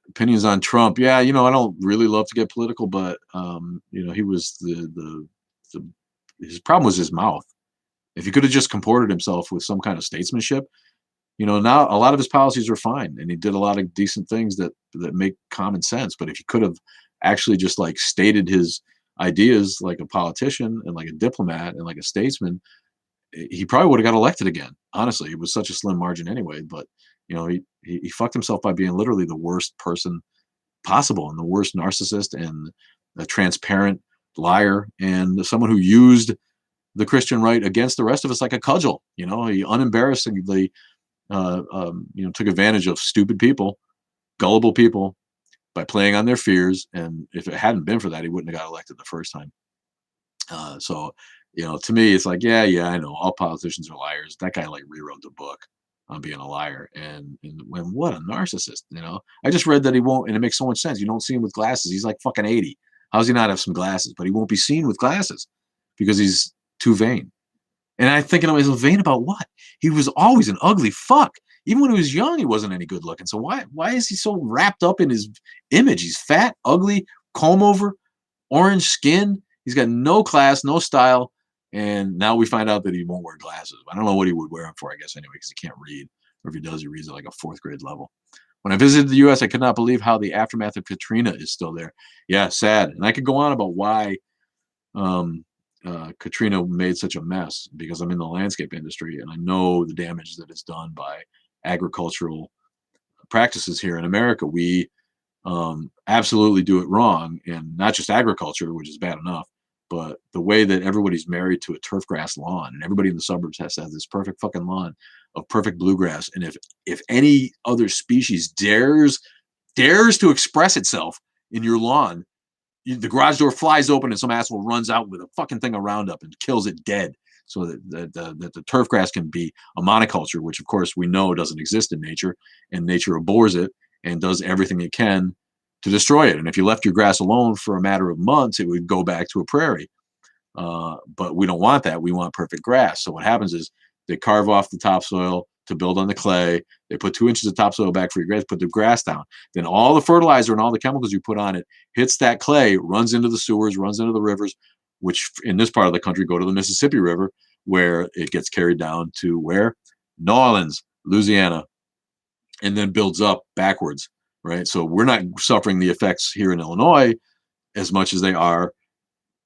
Opinions on Trump. Yeah, I don't really love to get political, but he was his problem was his mouth. If he could have just comported himself with some kind of statesmanship, now a lot of his policies are fine, and he did a lot of decent things that make common sense. But if he could have actually just stated his ideas like a politician and like a diplomat and like a statesman, he probably would have got elected again. Honestly, it was such a slim margin anyway. But he fucked himself by being literally the worst person possible, and the worst narcissist, and a transparent liar, and someone who used the Christian right against the rest of us like a cudgel. He unembarrassingly took advantage of stupid people, gullible people, by playing on their fears. And if it hadn't been for that, he wouldn't have got elected the first time. So to me, it's yeah, I know all politicians are liars. That guy rewrote the book on being a liar, and what a narcissist. I just read that he won't, and it makes so much sense. You don't see him with glasses. He's fucking 80. How does he not have some glasses? But he won't be seen with glasses because he's too vain. And I'm thinking to myself, vain about what? He was always an ugly fuck. Even when he was young, he wasn't any good looking. So why is he so wrapped up in his image? He's fat, ugly, comb over, orange skin. He's got no class, no style. And now we find out that he won't wear glasses. I don't know what he would wear them for, I guess, anyway, because he can't read. Or if he does, he reads at a fourth grade level. When I visited the U.S., I could not believe how the aftermath of Katrina is still there. Yeah, sad. And I could go on about why Katrina made such a mess, because I'm in the landscape industry and I know the damage that is done by agricultural practices here in America. We absolutely do it wrong, and not just agriculture, which is bad enough, but the way that everybody's married to a turf grass lawn, and everybody in the suburbs has to have this perfect fucking lawn of perfect bluegrass. And if any other species dares to express itself in your lawn, the garage door flies open and some asshole runs out with a fucking thing of Roundup and kills it dead, so that the turf grass can be a monoculture, which of course we know doesn't exist in nature, and nature abhors it and does everything it can to destroy it. And if you left your grass alone for a matter of months, it would go back to a prairie. But we don't want that. We want perfect grass. So what happens is they carve off the topsoil to build on the clay. They put 2 inches of topsoil back for your grass, put the grass down. Then all the fertilizer and all the chemicals you put on it hits that clay, runs into the sewers, runs into the rivers, which in this part of the country go to the Mississippi River, where it gets carried down to where? New Orleans, Louisiana, and then builds up backwards, right? So we're not suffering the effects here in Illinois as much as they are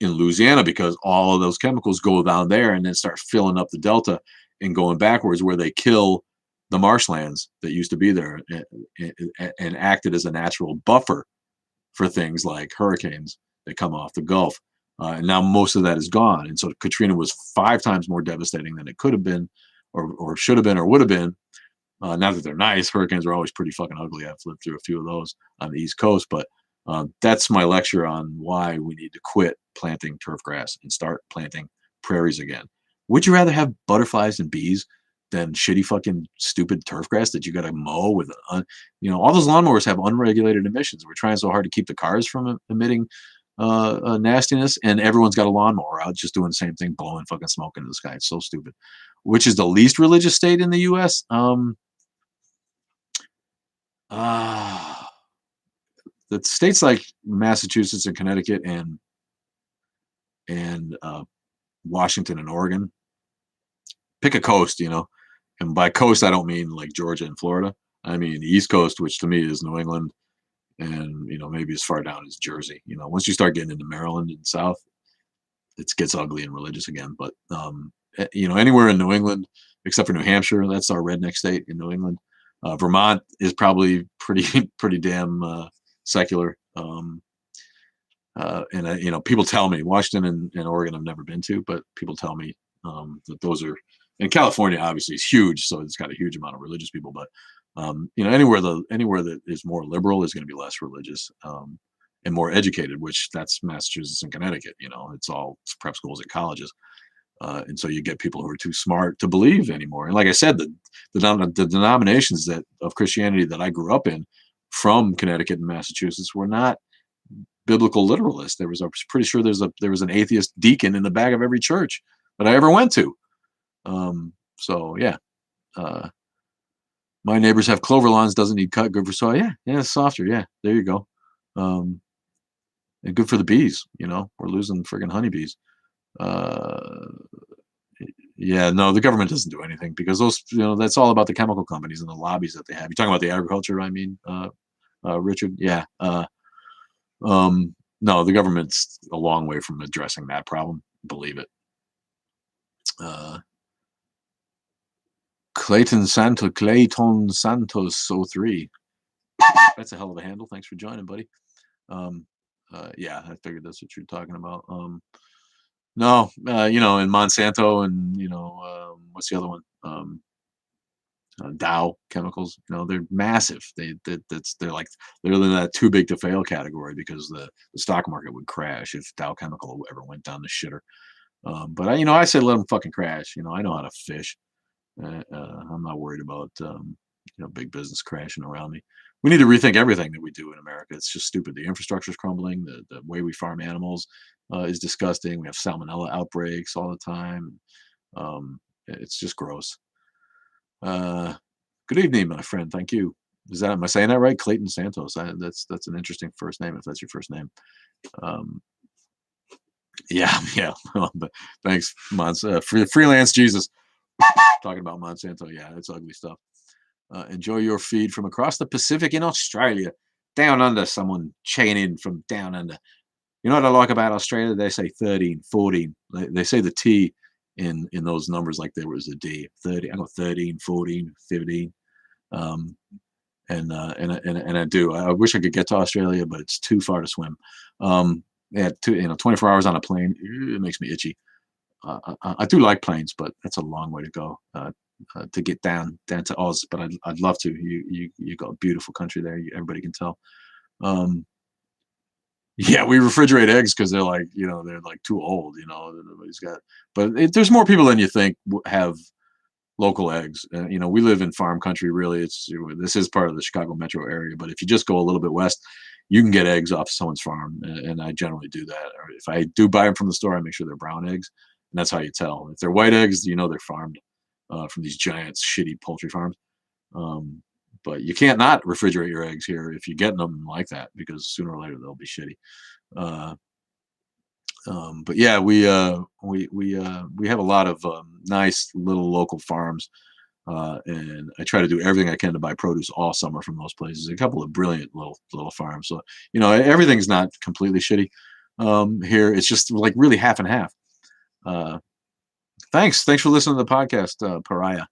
in Louisiana, because all of those chemicals go down there and then start filling up the delta and going backwards, where they kill the marshlands that used to be there, and acted as a natural buffer for things like hurricanes that come off the Gulf. And now most of that is gone. And so Katrina was 5 times more devastating than it could have been, or should have been, or would have been. Not that they're nice. Hurricanes are always pretty fucking ugly. I've lived through a few of those on the East Coast. But that's my lecture on why we need to quit planting turf grass and start planting prairies again. Would you rather have butterflies and bees than shitty fucking stupid turf grass that you got to mow with? All those lawnmowers have unregulated emissions. We're trying so hard to keep the cars from emitting nastiness, and everyone's got a lawnmower out just doing the same thing, blowing fucking smoke into the sky. It's so stupid. Which is the least religious state in the U.S.? The states like Massachusetts and Connecticut and Washington and Oregon. Pick a coast, and by coast I don't mean like Georgia and Florida. I mean, the East Coast, which to me is New England, and maybe as far down as Jersey. Once you start getting into Maryland and South, it gets ugly and religious again. But anywhere in New England except for New Hampshire, that's our redneck state in New England. Vermont is probably pretty pretty damn secular. And people tell me Washington and Oregon I've never been to, but people tell me that those are. And California obviously is huge, so it's got a huge amount of religious people. But anywhere that is more liberal is going to be less religious and more educated, which that's Massachusetts and Connecticut. It's all prep schools and colleges. And so you get people who are too smart to believe anymore. And like I said, the denominations of Christianity that I grew up in from Connecticut and Massachusetts were not biblical literalists. I was pretty sure there was an atheist deacon in the back of every church that I ever went to. So yeah, my neighbors have clover lawns, doesn't need cut, good for soil. Yeah, it's softer. Yeah, there you go. And good for the bees. We're losing friggin' honeybees. Yeah, no, the government doesn't do anything because those, that's all about the chemical companies and the lobbies that they have. You're talking about the agriculture, I mean, Richard? Yeah. No, the government's a long way from addressing that problem. Believe it. Clayton Santos 03. That's a hell of a handle. Thanks for joining, buddy. Yeah, I figured that's what you're talking about. No, and Monsanto and, what's the other one? Dow Chemicals, they're massive. They're in that too big to fail category because the stock market would crash if Dow Chemical ever went down the shitter. But I say let them fucking crash. I know how to fish. I'm not worried about big business crashing around me. We need to rethink everything that we do in America. It's just stupid. The infrastructure is crumbling. The way we farm animals is disgusting. We have salmonella outbreaks all the time. It's just gross. Good evening, my friend. Thank you. Am I saying that right? Clayton Santos. That's an interesting first name if that's your first name. Yeah. But thanks, Freelance Jesus. Talking about Monsanto. Yeah, it's ugly stuff. Enjoy your feed from across the Pacific in Australia. Down under, someone checking in from down under. You know what I like about Australia? They say 13, 14. They say the T in those numbers like there was a D. 30. I got 13, 14, 15. And I do. I wish I could get to Australia, but it's too far to swim. Yeah, 24 hours on a plane, it makes me itchy. I do like planes, but that's a long way to go to get down to Oz. But I'd love to. You got a beautiful country there. Everybody can tell. Yeah, we refrigerate eggs because they're like too old. Everybody's got. But there's more people than you think have local eggs. We live in farm country. Really, this is part of the Chicago metro area. But if you just go a little bit west, you can get eggs off someone's farm, and I generally do that. Or if I do buy them from the store, I make sure they're brown eggs, and that's how you tell. If they're white eggs, they're farmed from these giant shitty poultry farms. But you can't not refrigerate your eggs here if you're getting them like that because sooner or later they'll be shitty. But yeah, we have a lot of nice little local farms, and I try to do everything I can to buy produce all summer from those places. A couple of brilliant little farms, so everything's not completely shitty here. It's just like really half and half. Thanks for listening to the podcast, Pariah.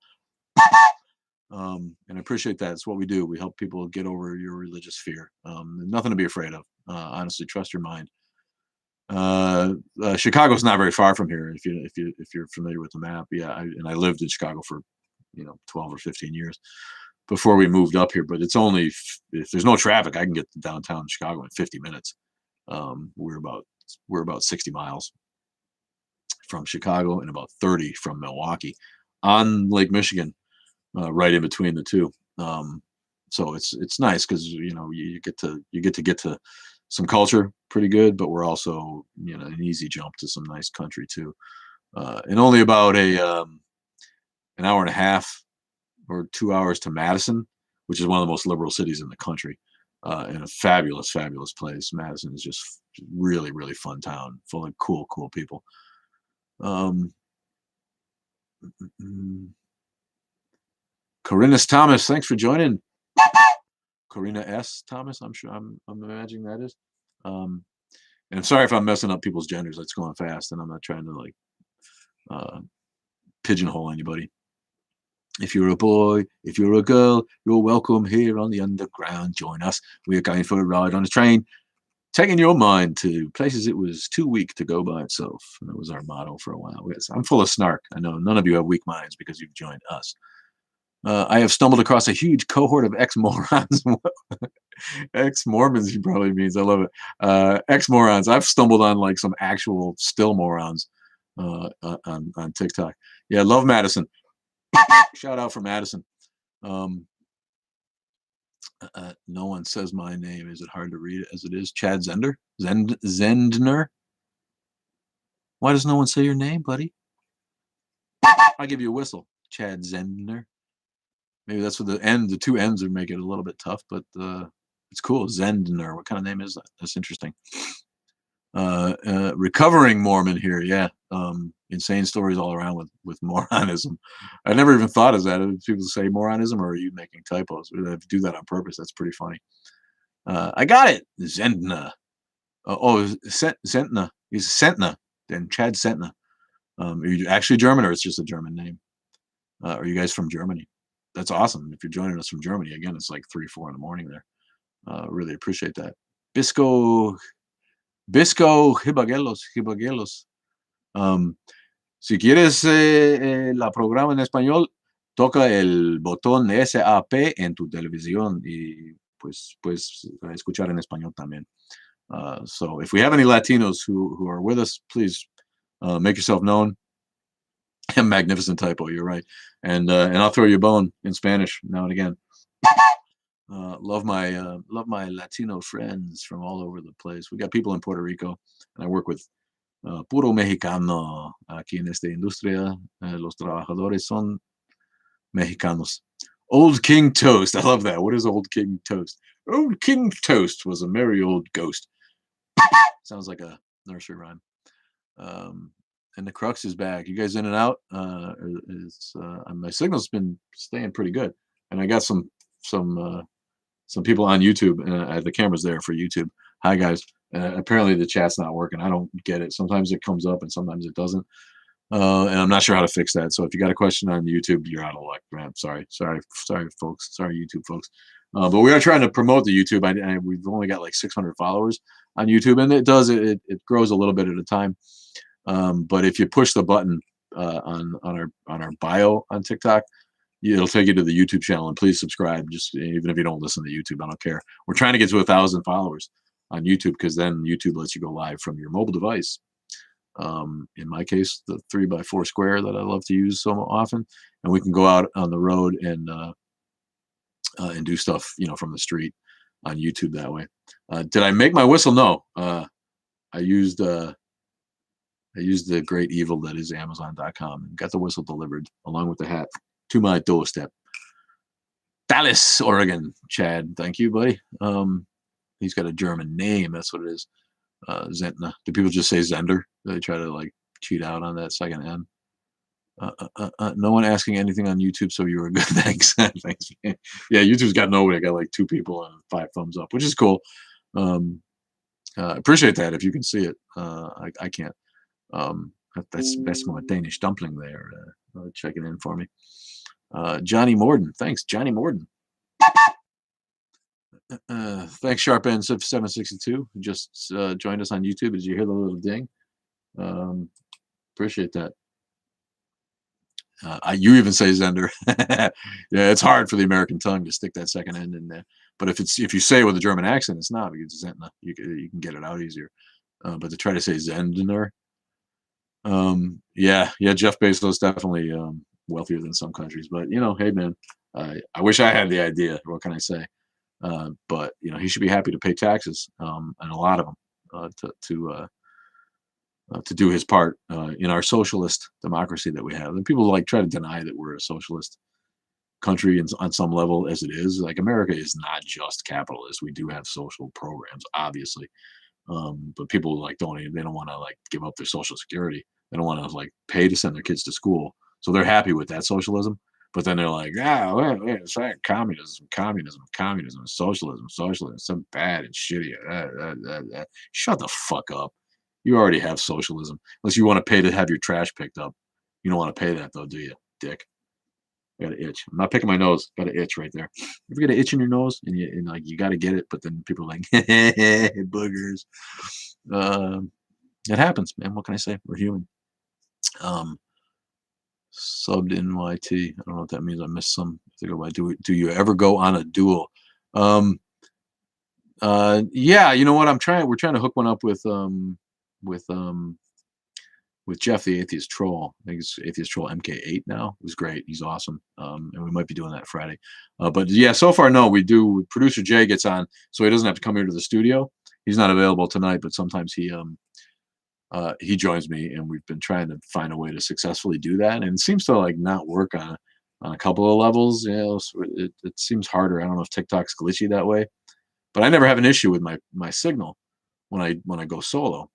And I appreciate that. It's what we do. We help people get over your religious fear. Nothing to be afraid of. Honestly, trust your mind. Chicago's not very far from here. If you're familiar with the map, yeah. I lived in Chicago for 12 or 15 years before we moved up here. But it's only if there's no traffic, I can get to downtown Chicago in 50 minutes. We're about 60 miles from Chicago and about 30 from Milwaukee on Lake Michigan. Right in between the two, so it's nice because you get to some culture pretty good, but we're also an easy jump to some nice country too, and only about an hour and a half or 2 hours to Madison, which is one of the most liberal cities in the country, and a fabulous place. Madison is just really fun town, full of cool people. Corinnes Thomas, thanks for joining. Corina S. Thomas, I'm sure I'm imagining that is. Um, and I'm sorry if I'm messing up people's genders. That's going fast, and I'm not trying to like uh, pigeonhole anybody. If you're a boy, if you're a girl, you're welcome here on the underground. Join us. We are going for a ride on a train, taking your mind to places it was too weak to go by itself. And that was our motto for a while. Yes, I'm full of snark. I know none of you have weak minds because you've joined us. I have stumbled across a huge cohort of ex-morons. Ex-Mormons, he probably means. I love it. Ex-morons. I've stumbled on like some actual still morons on TikTok. Yeah, love Madison. Shout out for Madison. Um, no one says my name. Is it hard to read as it is? Chad Zender? Zendner? Why does no one say your name, buddy? I'll give you a whistle. Chad Zendner. Maybe that's what the two N's would make it a little bit tough, but it's cool. Zendner. What kind of name is that? That's interesting. Recovering Mormon here. Yeah. Insane stories all around with moronism. I never even thought of that. Do people say moronism, or are you making typos? Or they do that on purpose. That's pretty funny. I got it. Zendna. Zentna. He's Sentna. Then Chad Sentna. Are you actually German, or it's just a German name? Are you guys from Germany? That's awesome. If you're joining us from Germany, again, it's like 3, 4 in the morning there. Really appreciate that. Bisco Hibagelos. Si quieres la programa en español, toca el botón SAP en tu televisión y pues escuchar en español también. So if we have any Latinos who are with us, please make yourself known. Magnificent typo, you're right. And I'll throw you a bone in Spanish now and again. Love my Latino friends from all over the place. We got people in Puerto Rico, and I work with puro mexicano aquí en esta industria. Los trabajadores son mexicanos. Old King Toast. I love that. What is Old King Toast? Old King Toast was a merry old ghost. Sounds like a nursery rhyme. And the crux is back. You guys in and out? My signal's been staying pretty good, and I got some people on YouTube, and the camera's there for YouTube. Hi guys. Apparently the chat's not working. I don't get it. Sometimes it comes up and sometimes it doesn't. And I'm not sure how to fix that. So if you got a question on YouTube, you're out of luck, man. Sorry, folks. Sorry, YouTube folks. But we are trying to promote the YouTube. We've only got like 600 followers on YouTube, and it grows a little bit at a time. But if you push the button on our bio on TikTok, it'll take you to the YouTube channel, and please subscribe. Just even if you don't listen to YouTube, I don't care. We're trying to get to 1,000 followers on YouTube, because then YouTube lets you go live from your mobile device. In my case, the 3x4 square that I love to use so often, and we can go out on the road and do stuff, from the street on YouTube that way. Did I make my whistle? No. I used the great evil that is Amazon.com and got the whistle delivered along with the hat to my doorstep. Dallas, Oregon. Chad, thank you, buddy. He's got a German name. That's what it is. Zentna. Do people just say Zender? They try to like cheat out on that second N. No one asking anything on YouTube, so you were good. Thanks. Thanks. Yeah, YouTube's got nobody. I got like 2 people and 5 thumbs up, which is cool. Appreciate that if you can see it. I can't. That's my Danish dumpling there. Checking in for me. Johnny Morden. Thanks, Johnny Morden. Thanks, Sharp End 762, who just joined us on YouTube. Did you hear the little ding? Appreciate that. You even say Zender. Yeah, it's hard for the American tongue to stick that second end in there. But if you say it with a German accent, it's not, because Zentna. You can get it out easier. But to try to say Zendner, yeah, Jeff Bezos definitely wealthier than some countries. But hey man, I wish I had the idea. What can I say? But he should be happy to pay taxes, and a lot of them, to do his part in our socialist democracy that we have. And people try to deny that we're a socialist country on some level, as it is. Like, America is not just capitalist. We do have social programs, obviously, but people they don't want to give up their social security. They don't want to pay to send their kids to school, so they're happy with that socialism. But then they're like, wait, it's like communism, socialism, so bad and shitty. Shut the fuck up. You already have socialism, unless you want to pay to have your trash picked up. You don't want to pay that though, do you, dick? I got an itch. I'm not picking my nose. Got an itch right there. You ever get an itch in your nose and like you got to get it, but then people are like boogers. Um, it happens, man. What can I say? We're human. Um, Subbed NYT. I don't know what that means. I missed some. Do you ever go on a duel? Um, yeah, you know what? We're trying to hook one up with um with Jeff the Atheist Troll. I think it's Atheist Troll MK8 now. It was great. He's awesome. And we might be doing that Friday. But yeah, so far no, we do. Producer Jay gets on, so he doesn't have to come here to the studio. He's not available tonight, but sometimes he joins me, and we've been trying to find a way to successfully do that, and it seems to like not work on a couple of levels. You know, so it seems harder. I don't know if TikTok's glitchy that way, but I never have an issue with my signal when I go solo.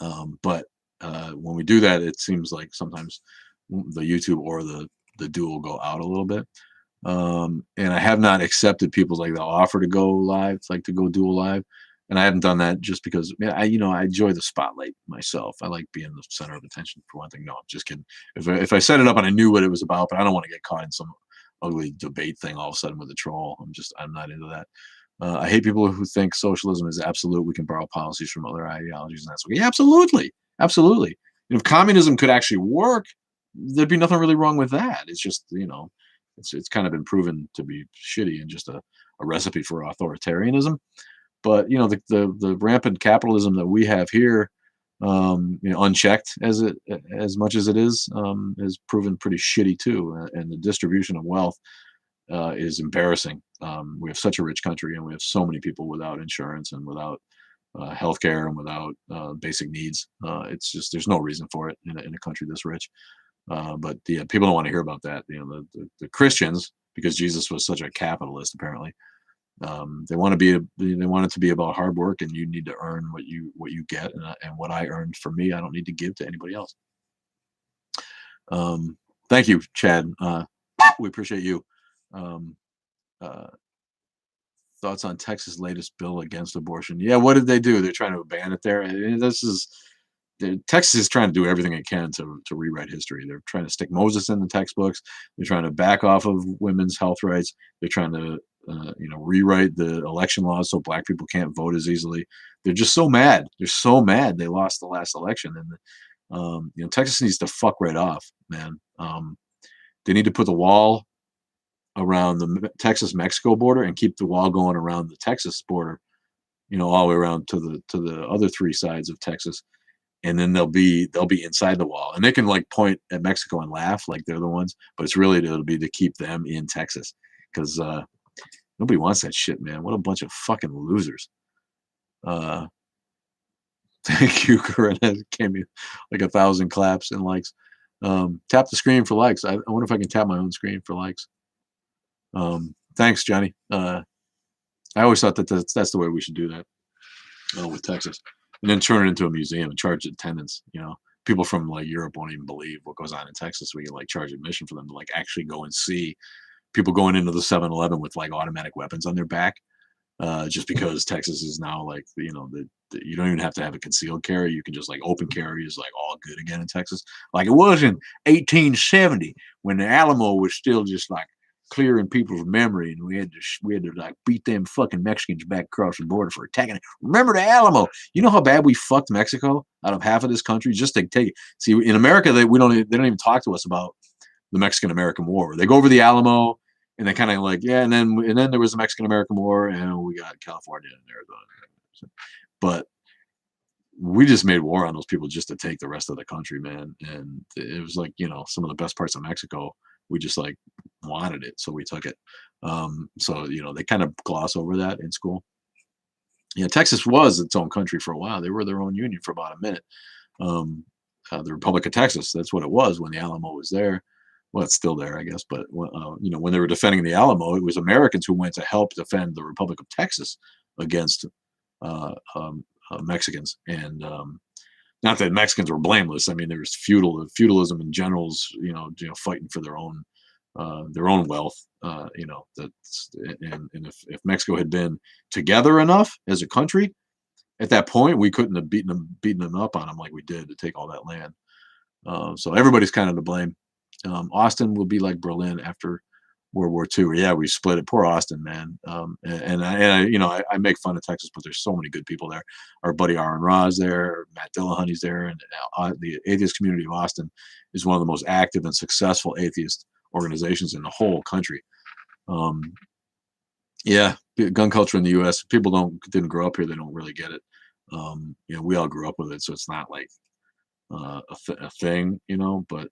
But when we do that, it seems like sometimes the YouTube or the dual go out a little bit. And I have not accepted people's like the offer to go live, like to go dual live. And I haven't done that just because I enjoy the spotlight myself. I like being the center of attention for one thing. No, I'm just kidding. If I set it up and I knew what it was about, but I don't want to get caught in some ugly debate thing all of a sudden with a troll. I'm not into that. I hate people who think socialism is absolute. We can borrow policies from other ideologies, and that's okay. Yeah, absolutely, absolutely. And if communism could actually work, there'd be nothing really wrong with that. It's just it's kind of been proven to be shitty and just a recipe for authoritarianism. But the rampant capitalism that we have here, unchecked as much as it is proven pretty shitty too. And the distribution of wealth is embarrassing. We have such a rich country, and we have so many people without insurance and without healthcare and without basic needs. It's just there's no reason for it in a country this rich. But people don't want to hear about that. The Christians, because Jesus was such a capitalist, apparently. They want it to be about hard work, and you need to earn what you get, and what I earned for me, I don't need to give to anybody else. Thank you, Chad. We appreciate you. Thoughts on Texas' latest bill against abortion? Yeah, what did they do? They're trying to ban it there. Texas is trying to do everything it can to rewrite history. They're trying to stick Moses in the textbooks. They're trying to back off of women's health rights. They're trying to rewrite the election laws so black people can't vote as easily. They're just so mad. They're so mad they lost the last election, and Texas needs to fuck right off, man. They need to put the wall around the Texas-Mexico border and keep the wall going around the Texas border, all the way around to the other three sides of Texas. And then they'll be inside the wall, and they can like point at Mexico and laugh like they're the ones, but it'll be to keep them in Texas, because nobody wants that shit, man. What a bunch of fucking losers. Thank you, Corinne. It gave me like 1,000 claps and likes. Tap the screen for likes. I wonder if I can tap my own screen for likes. Thanks, Johnny. I always thought that's the way we should do that with Texas. And then turn it into a museum and charge attendance. People from like Europe won't even believe what goes on in Texas. We can like charge admission for them to like actually go and see people going into the 7-Eleven with like automatic weapons on their back, just because Texas is now like you don't even have to have a concealed carry. You can just like open carry is like all good again in Texas, like it was in 1870 when the Alamo was still just like clear in people's memory, and we had to like beat them fucking Mexicans back across the border for attacking it. Remember the Alamo? You know how bad we fucked Mexico out of half of this country just to take it. See, in America, they don't even talk to us about the Mexican-American War. They go over the Alamo, and they kind of like, yeah, and then there was the Mexican-American War, and we got California and Arizona. But we just made war on those people just to take the rest of the country, man. And it was like, some of the best parts of Mexico, we just like wanted it, so we took it. So they kind of gloss over that in school. Texas was its own country for a while. They were their own union for about a minute. The Republic of Texas, that's what it was when the Alamo was there. Well, it's still there, I guess. But when they were defending the Alamo, it was Americans who went to help defend the Republic of Texas against Mexicans. And not that Mexicans were blameless. I mean, there was feudalism and generals, fighting for their own their own wealth. That's and if Mexico had been together enough as a country at that point, we couldn't have beaten them up on them like we did to take all that land. So everybody's kind of to blame. Austin will be like Berlin after World War II. Yeah, we split it. Poor Austin, man. I make fun of Texas, but there's so many good people there. Our buddy Aaron Ra's there, Matt Dillahunty's there, and the atheist community of Austin is one of the most active and successful atheist organizations in the whole country. Yeah, gun culture in the U.S. People didn't grow up here; they don't really get it. We all grew up with it, so it's not like a thing, but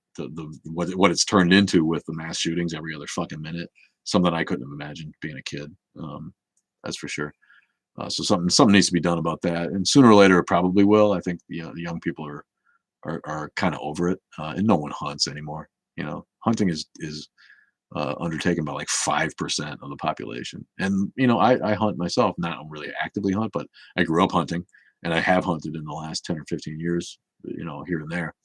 what it's turned into with the mass shootings every other fucking minute, something I couldn't have imagined being a kid. That's for sure. So something needs to be done about that, and sooner or later it probably will. I think the young people are kind of over it, and no one hunts anymore. Hunting is undertaken by like 5% of the population, and I hunt myself. Not really actively hunt, but I grew up hunting, and I have hunted in the last 10 or 15 years. Here and there,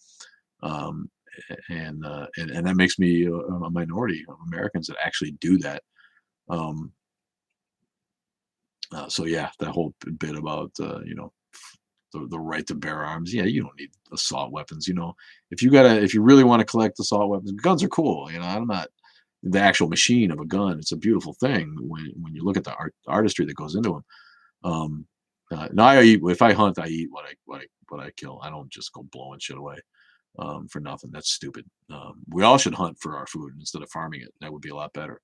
and that makes me a minority of Americans that actually do that. So yeah, that whole bit about the right to bear arms. Yeah, you don't need assault weapons. If you really want to collect assault weapons, guns are cool. I'm not the actual machine of a gun. It's a beautiful thing when you look at the artistry that goes into them. Now if I hunt, I eat what I kill. I don't just go blowing shit away for nothing. That's stupid. We all should hunt for our food instead of farming it. That would be a lot better.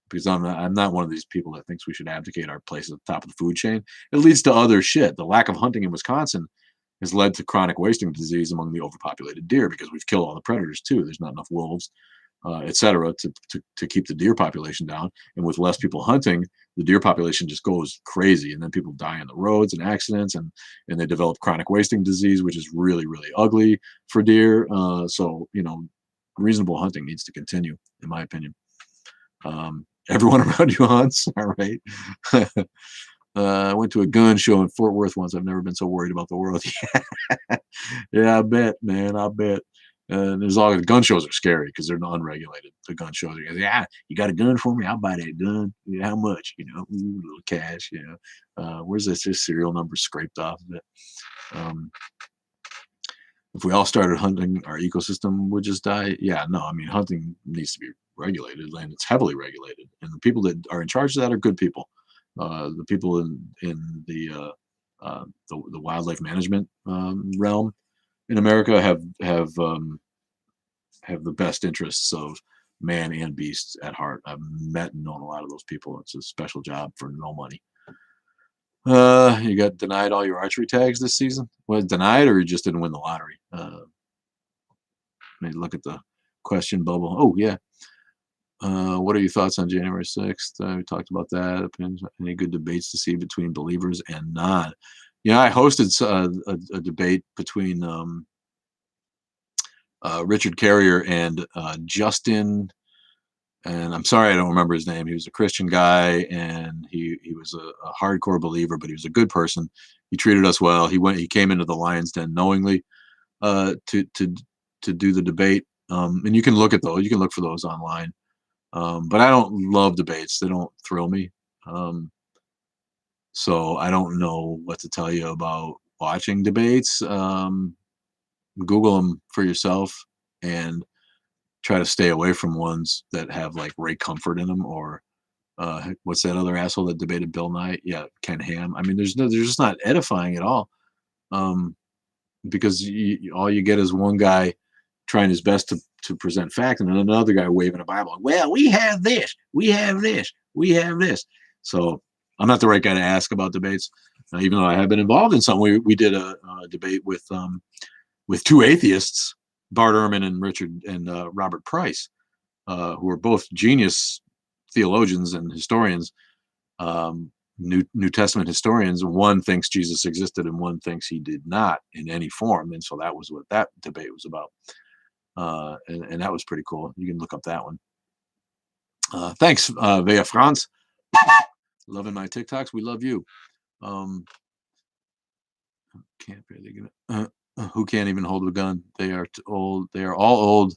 Because I'm not one of these people that thinks we should abdicate our place at the top of the food chain. It leads to other shit. The lack of hunting in Wisconsin has led to chronic wasting disease among the overpopulated deer because we've killed all the predators too. There's not enough wolves, etc., to keep the deer population down. And with less people hunting, the deer population just goes crazy, and then people die on the roads and accidents, and they develop chronic wasting disease, which is really, really ugly for deer. So reasonable hunting needs to continue, in my opinion. Everyone around you hunts, all right? I went to a gun show in Fort Worth once. I've never been so worried about the world. Yeah, I bet, man. I bet. And there's all gun shows are scary because they're unregulated. The gun shows, yeah, you got a gun for me? I'll buy that gun. How much? Ooh, a little cash. Where's this serial number scraped off of it? If we all started hunting, our ecosystem would just die. Yeah, no, I mean, hunting needs to be regulated, and it's heavily regulated. And the people that are in charge of that are good people. The people in the wildlife management realm in America have the best interests of man and beast at heart. I've met and known a lot of those people. It's a special job for no money. You got denied all your archery tags this season? Was it denied, or you just didn't win the lottery? Maybe look at the question bubble. Oh yeah. What are your thoughts on January 6th? We talked about that. Any good debates to see between believers and non? I hosted a debate between Richard Carrier and Justin, and I'm sorry I don't remember his name. He was a Christian guy, and he was a hardcore believer, but he was a good person. He treated us well. He came into the Lion's Den knowingly to do the debate, and you can look at those. You can look for those online. But I don't love debates. They don't thrill me. So I don't know what to tell you about watching debates. Google them for yourself and try to stay away from ones that have like Ray Comfort in them, or what's that other asshole that debated Bill Nye? Yeah, Ken Ham. I mean, they're just not edifying at all, because all you get is one guy trying his best to present fact, and then another guy waving a Bible. Well, we have this, we have this, we have this. So I'm not the right guy to ask about debates, even though I have been involved in some. We did a debate with two atheists, Bart Ehrman and Robert Price, who are both genius theologians and historians, New Testament historians. One thinks Jesus existed, and one thinks he did not in any form. And so that was what that debate was about. And that was pretty cool. You can look up that one. Thanks, Vea France. Loving my TikToks. We love you. Who can't even hold a gun? They are old. They are all old,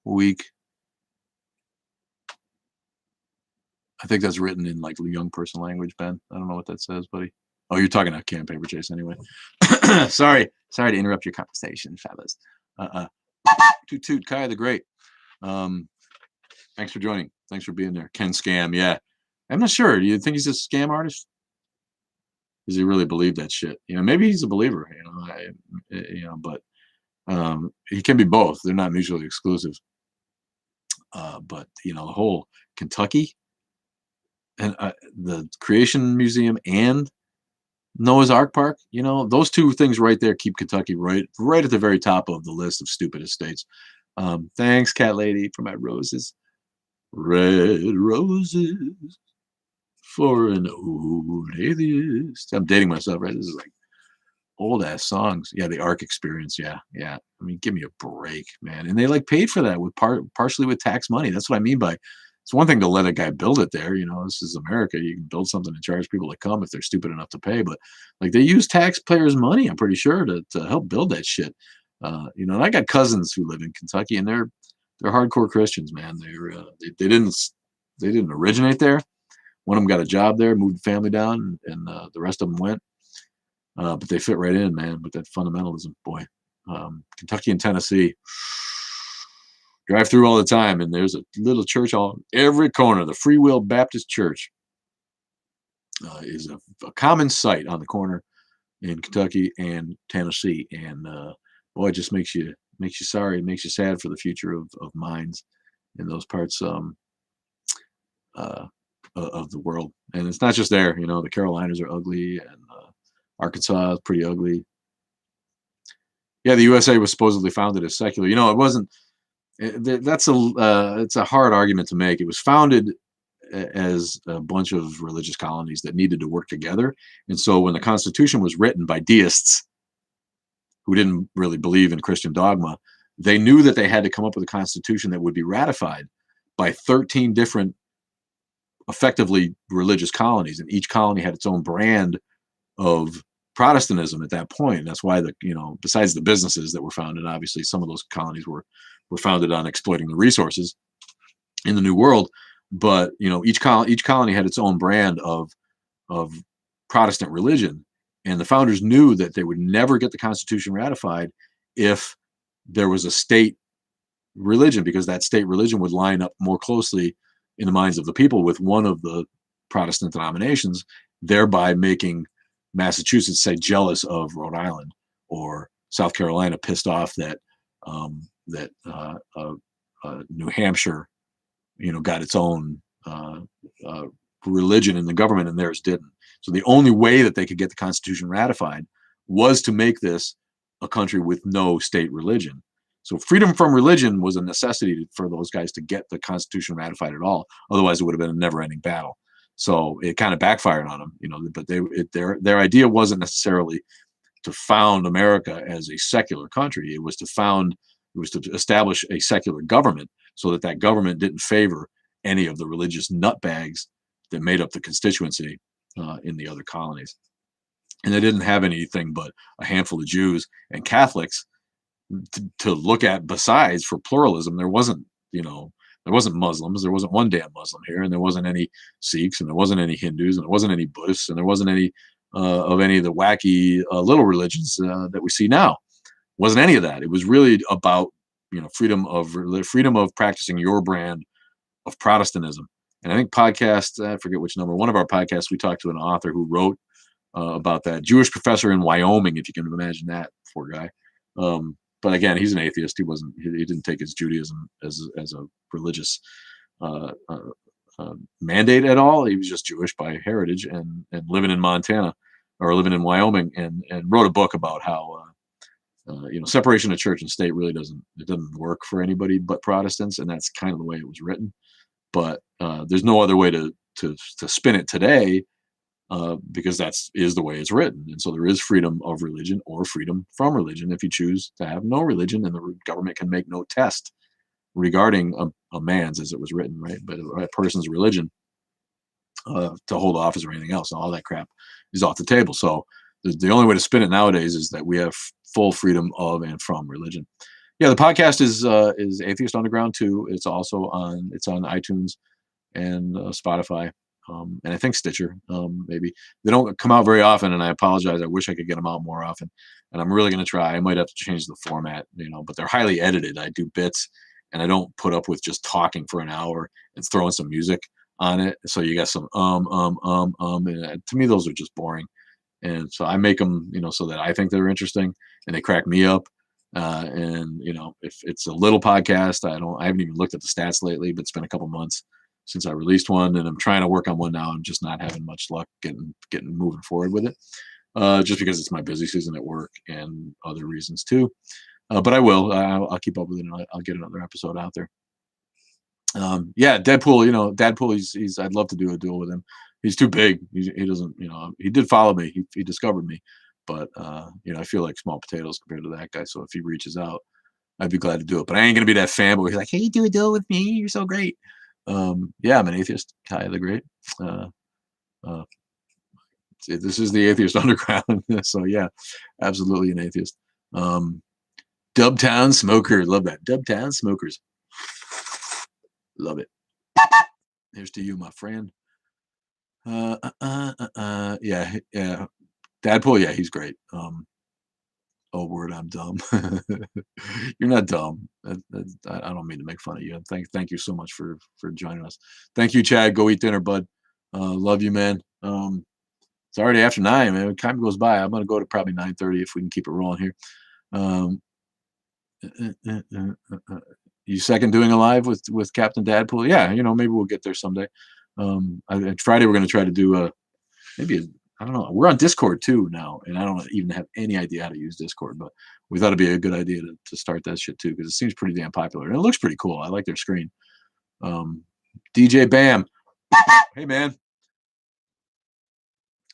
weak, I think that's written in like young person language, Ben. I don't know what that says, buddy. Oh, you're talking about Can Paper Chase anyway. Sorry to interrupt your conversation, fellas. Toot toot, Kai the Great. Thanks for joining. Thanks for being there. Ken Scam, yeah. I'm not sure. Do you think he's a scam artist? Does he really believe that shit? Maybe he's a believer. But he can be both. They're not mutually exclusive. But the whole Kentucky and the Creation Museum and Noah's Ark Park, those two things right there keep Kentucky right at the very top of the list of stupidest states. Thanks, Cat Lady, for my roses. Red roses for an old atheist. I'm dating myself, right? This is like old ass songs. Yeah, the Ark Experience. Yeah. I mean, give me a break, man. And they like paid for that with partially with tax money. That's what I mean by it's one thing to let a guy build it there. This is America. You can build something and charge people to come if they're stupid enough to pay. But like they use taxpayers' money, I'm pretty sure, to help build that shit. And I got cousins who live in Kentucky, and they're hardcore Christians, man. They didn't originate there. One of them got a job there, moved the family down, and the rest of them went. But they fit right in, man, with that fundamentalism, boy. Kentucky and Tennessee, drive through all the time, and there's a little church on every corner. The Free Will Baptist Church is a common sight on the corner in Kentucky and Tennessee, and boy, it just makes you sorry, it makes you sad for the future of minds in those parts of the world. And it's not just there, the Carolinas are ugly, and Arkansas is pretty ugly. Yeah, the USA was supposedly founded as secular. It wasn't. It's a hard argument to make. It was founded as a bunch of religious colonies that needed to work together. And so when the Constitution was written by deists who didn't really believe in Christian dogma, they knew that they had to come up with a constitution that would be ratified by 13 different effectively religious colonies. And each colony had its own brand of Protestantism at that point. And that's why besides the businesses that were founded, obviously some of those colonies were founded on exploiting the resources in the New World. But each colony had its own brand of Protestant religion, and the founders knew that they would never get the Constitution ratified if there was a state religion, because that state religion would line up more closely in the minds of the people with one of the Protestant denominations, thereby making Massachusetts, say, jealous of Rhode Island, or South Carolina pissed off that New Hampshire, got its own religion in the government and theirs didn't. So the only way that they could get the Constitution ratified was to make this a country with no state religion. So freedom from religion was a necessity for those guys to get the Constitution ratified at all. Otherwise, it would have been a never-ending battle. So it kind of backfired on them, but their idea wasn't necessarily to found America as a secular country. It was to establish a secular government so that government didn't favor any of the religious nutbags that made up the constituency in the other colonies. And they didn't have anything but a handful of Jews and Catholics to look at besides for pluralism. There wasn't Muslims. There wasn't one damn Muslim here, and there wasn't any Sikhs, and there wasn't any Hindus, and there wasn't any Buddhists, and there wasn't any of any of the wacky little religions that we see now. Wasn't any of that. It was really about freedom of practicing your brand of Protestantism. And I think I forget which number, one of our podcasts, we talked to an author who wrote about that. Jewish professor in Wyoming, if you can imagine that, poor guy. But again, he's an atheist. He didn't take his Judaism as a religious mandate at all. He was just Jewish by heritage and living in Montana, or living in Wyoming, and wrote a book about how separation of church and state really doesn't work for anybody but Protestants, and that's kind of the way it was written. But there's no other way to spin it today, because that is the way it's written. And so there is freedom of religion or freedom from religion if you choose to have no religion, and the government can make no test regarding a man's, as it was written, right? But a person's religion to hold office or anything else, and all that crap is off the table. So the only way to spin it nowadays is that we have full freedom of and from religion. Yeah, the podcast is Atheist Underground too. It's also on iTunes, and Spotify, and I think Stitcher. Maybe they don't come out very often, and I apologize. I wish I could get them out more often, and I'm really going to try. I might have to change the format, but they're highly edited. I do bits, and I don't put up with just talking for an hour and throwing some music on it. So you got some and to me those are just boring. And so I make them, so that I think they're interesting and they crack me up. And if it's a little podcast, I haven't even looked at the stats lately, but it's been a couple months since I released one, and I'm trying to work on one now. I'm just not having much luck getting moving forward with it, just because it's my busy season at work and other reasons too. But I will. I'll keep up with it, and I'll get another episode out there. Yeah, Deadpool. Deadpool. He's. I'd love to do a duel with him. He's too big. He doesn't. He did follow me. He discovered me, but I feel like small potatoes compared to that guy. So if he reaches out, I'd be glad to do it. But I ain't gonna be that fanboy. He's like, hey, do a duel with me. You're so great. Yeah, I'm an atheist. Kai the Great. This is the Atheist Underground. So yeah, absolutely an atheist. Dubtown Smoker. Love that. Dubtown Smokers. Love it. Here's to you, my friend. Yeah. Deadpool, yeah, he's great. Oh, word, I'm dumb. You're not dumb. I don't mean to make fun of you. Thank you so much for joining us. Thank you, Chad. Go eat dinner, bud. Love you, man. It's already after 9, man. Time goes by. I'm gonna go to probably 9:30 if we can keep it rolling here. You second doing a live with Captain Dadpool? Yeah, maybe we'll get there someday. Friday we're going to try to do I don't know. We're on Discord too now, and I don't even have any idea how to use Discord, but we thought it'd be a good idea to start that shit too, because it seems pretty damn popular and it looks pretty cool. I like their screen. DJ Bam, hey man,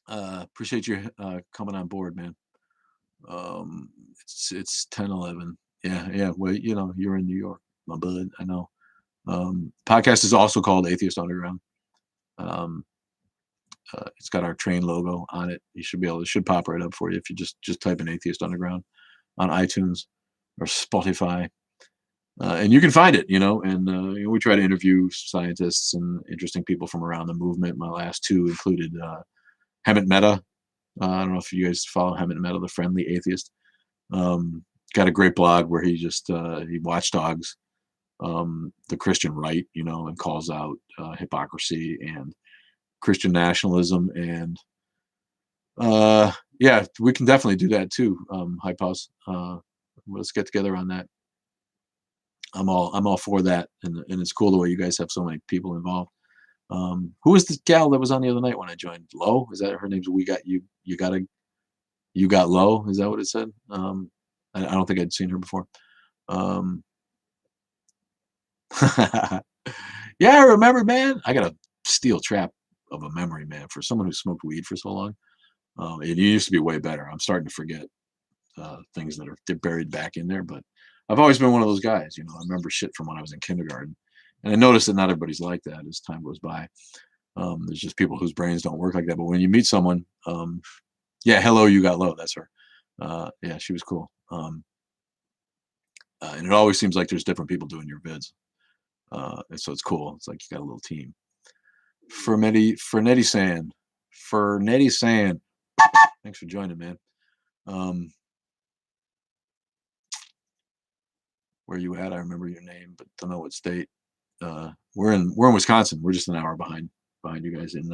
appreciate you coming on board, man. It's 10:11. Yeah. Well, you're in New York, my bud. I know. Podcast is also called Atheist Underground. It's got our train logo on it. You should it should pop right up for you if you just type in Atheist Underground on iTunes or Spotify. And you can find it, and we try to interview scientists and interesting people from around the movement. My last two included Hemant Mehta. I don't know if you guys follow Hemant Mehta, the friendly atheist. Got a great blog where he watchdogs the Christian right, and calls out hypocrisy and Christian nationalism. And yeah, we can definitely do that too. Hype House. Let's get together on that. I'm all for that, and it's cool the way you guys have so many people involved. Who was the gal that was on the other night when I joined? Lo, is that her name's? You got Lo. Is that what it said? I don't think I'd seen her before. Yeah, I remember, man. I got a steel trap of a memory, man, for someone who smoked weed for so long. It used to be way better. I'm starting to forget things that are buried back in there, but I've always been one of those guys. I remember shit from when I was in kindergarten, and I noticed that not everybody's like that as time goes by. There's just people whose brains don't work like that. But when you meet someone, yeah, hello, you got Lo. That's her. Yeah, she was cool. And it always seems like there's different people doing your vids. And so it's cool. It's like you got a little team. Fernetti Sand. Thanks for joining, man. Where you at? I remember your name, but don't know what state. We're in Wisconsin. We're just an hour behind you guys in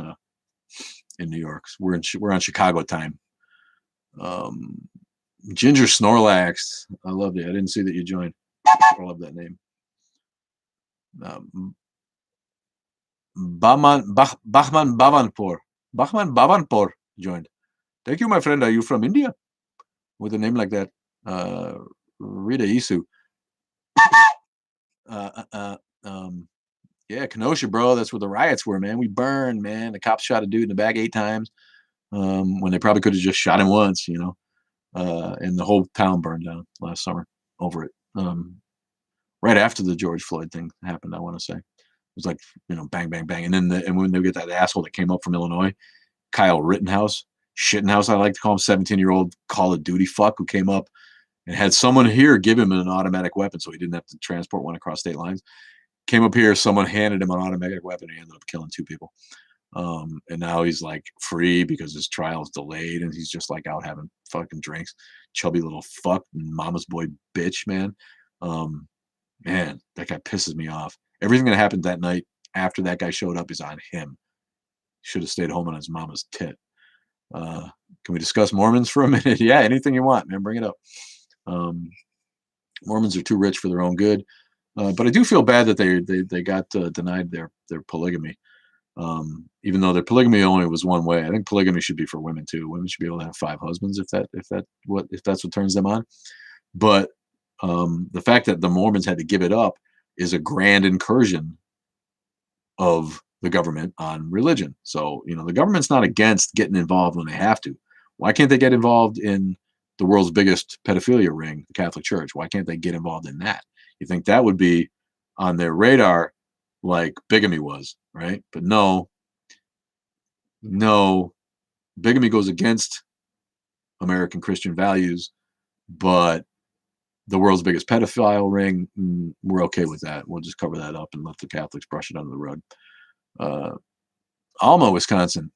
New York. So we're on Chicago time. Ginger Snorlax. I loved it. I didn't see that you joined. I love that name. Bachman Bavanpur joined. Thank you, my friend. Are you from India? With a name like that. Rita Isu. Yeah, Kenosha, bro. That's where the riots were, man. We burned, man. The cops shot a dude in the back 8 times when they probably could have just shot him once, and the whole town burned down last summer over it. Right after the George Floyd thing happened, I want to say. It was like, bang, bang, bang. And then and when they get that asshole that came up from Illinois, Kyle Rittenhouse, Shittenhouse, I like to call him, 17-year-old Call of Duty fuck, who came up and had someone here give him an automatic weapon so he didn't have to transport one across state lines. Came up here, someone handed him an automatic weapon, and he ended up killing 2 people. And now he's like free because his trial's delayed, and he's just like out having fucking drinks. Chubby little fuck, mama's boy bitch, man. Um, Man, that guy pisses me off. Everything that happened that night after that guy showed up is on him. Should have stayed home on his mama's tit. Can we discuss Mormons for a minute? Yeah, anything you want, man. Bring it up. Um, Mormons are too rich for their own good, but I do feel bad that they got denied their polygamy. Even though their polygamy only was one way. I think polygamy should be for women too. Women should be able to have 5 husbands if that's what turns them on. But the fact that the Mormons had to give it up is a grand incursion of the government on religion. So, the government's not against getting involved when they have to. Why can't they get involved in the world's biggest pedophilia ring, the Catholic Church? Why can't they get involved in that? You think that would be on their radar like bigamy was, right? But no, bigamy goes against American Christian values, but the world's biggest pedophile ring, we're okay with that. We'll just cover that up and let the Catholics brush it under the rug. Alma, Wisconsin.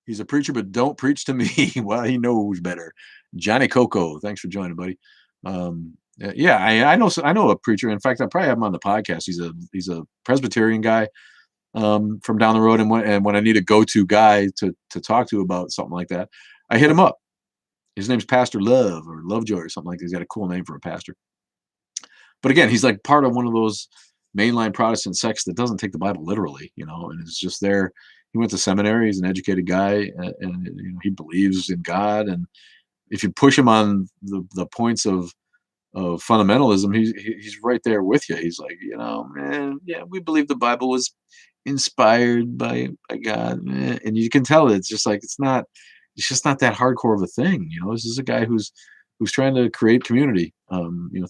He's a preacher, but don't preach to me. Well, he knows better. Johnny Coco, thanks for joining, buddy. Yeah, I know a preacher. In fact, I probably have him on the podcast. He's a Presbyterian guy from down the road, and when I need a go-to guy to talk to about something like that, I hit him up. His name's Pastor Love or Lovejoy or something like that. He's got a cool name for a pastor. But again, he's like part of one of those mainline Protestant sects that doesn't take the Bible literally, and it's just there. He went to seminary. He's an educated guy, and he believes in God. And if you push him on the points of fundamentalism, he's right there with you. He's like, man, yeah, we believe the Bible was inspired by God, and you can tell it's just like it's just not that hardcore of a thing. This is a guy who's trying to create community,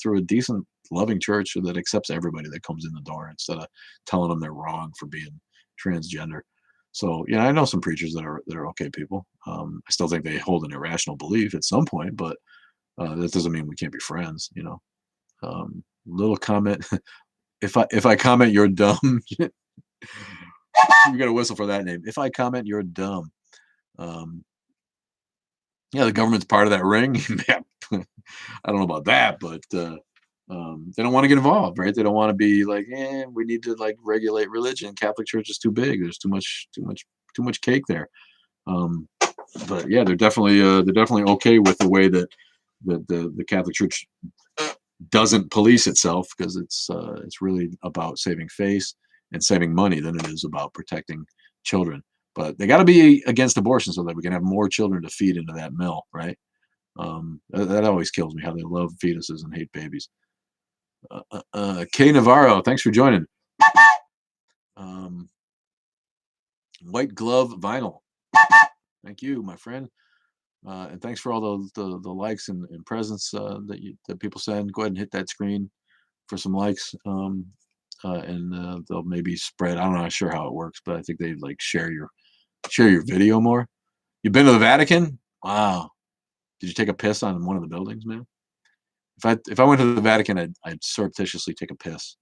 through a decent, loving church that accepts everybody that comes in the door instead of telling them they're wrong for being transgender. So, I know some preachers that are okay people. I still think they hold an irrational belief at some point, but that doesn't mean we can't be friends. Little comment. If I comment, you're dumb. You got to whistle for that name. If I comment, you're dumb. Yeah, the government's part of that ring. I don't know about that, but they don't want to get involved, right? They don't want to be like, we need to like regulate religion. Catholic Church is too big. There's too much cake there. But yeah, they're definitely okay with the way that the Catholic Church doesn't police itself, because it's really about saving face and saving money than it is about protecting children. But they got to be against abortion so that we can have more children to feed into that mill, right? That always kills me, how they love fetuses and hate babies. Kay Navarro, thanks for joining. White glove vinyl, thank you, my friend, and thanks for all the likes and presents that people send. Go ahead and hit that screen for some likes, and they'll maybe spread. I'm not sure how it works, but I think they like share your video more. You've been to the Vatican? Wow. Did you take a piss on one of the buildings, man? If I went to the Vatican, I'd surreptitiously take a piss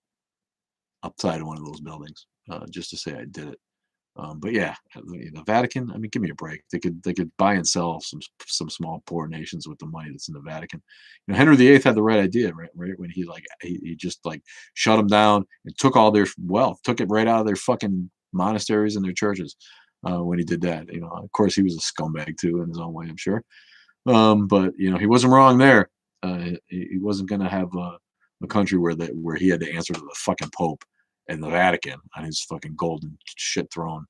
outside of one of those buildings, just to say I did it. But yeah, the Vatican, I mean, give me a break. They could buy and sell some small poor nations with the money that's in the Vatican. Henry VIII had the right idea, right? When he just like shut them down and took all their wealth, took it right out of their fucking monasteries and their churches. When he did that, of course he was a scumbag too in his own way, I'm sure. But he wasn't wrong there. He wasn't going to have a country where he had to answer to the fucking Pope and the Vatican on his fucking golden shit throne.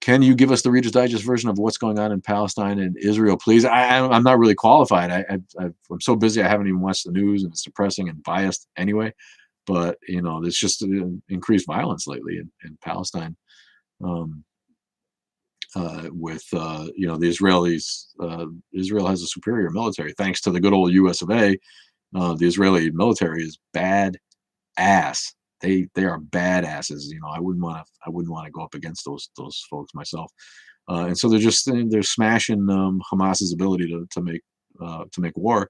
Can you give us the Reader's Digest version of what's going on in Palestine and Israel, please? I'm not really qualified. I'm so busy I haven't even watched the news, and it's depressing and biased anyway. But there's just increased violence lately in Palestine. With the Israelis, Israel has a superior military thanks to the good old US of A. The Israeli military is bad ass. They are badasses. I wouldn't want to go up against those folks myself. And so they're smashing Hamas's ability to make war.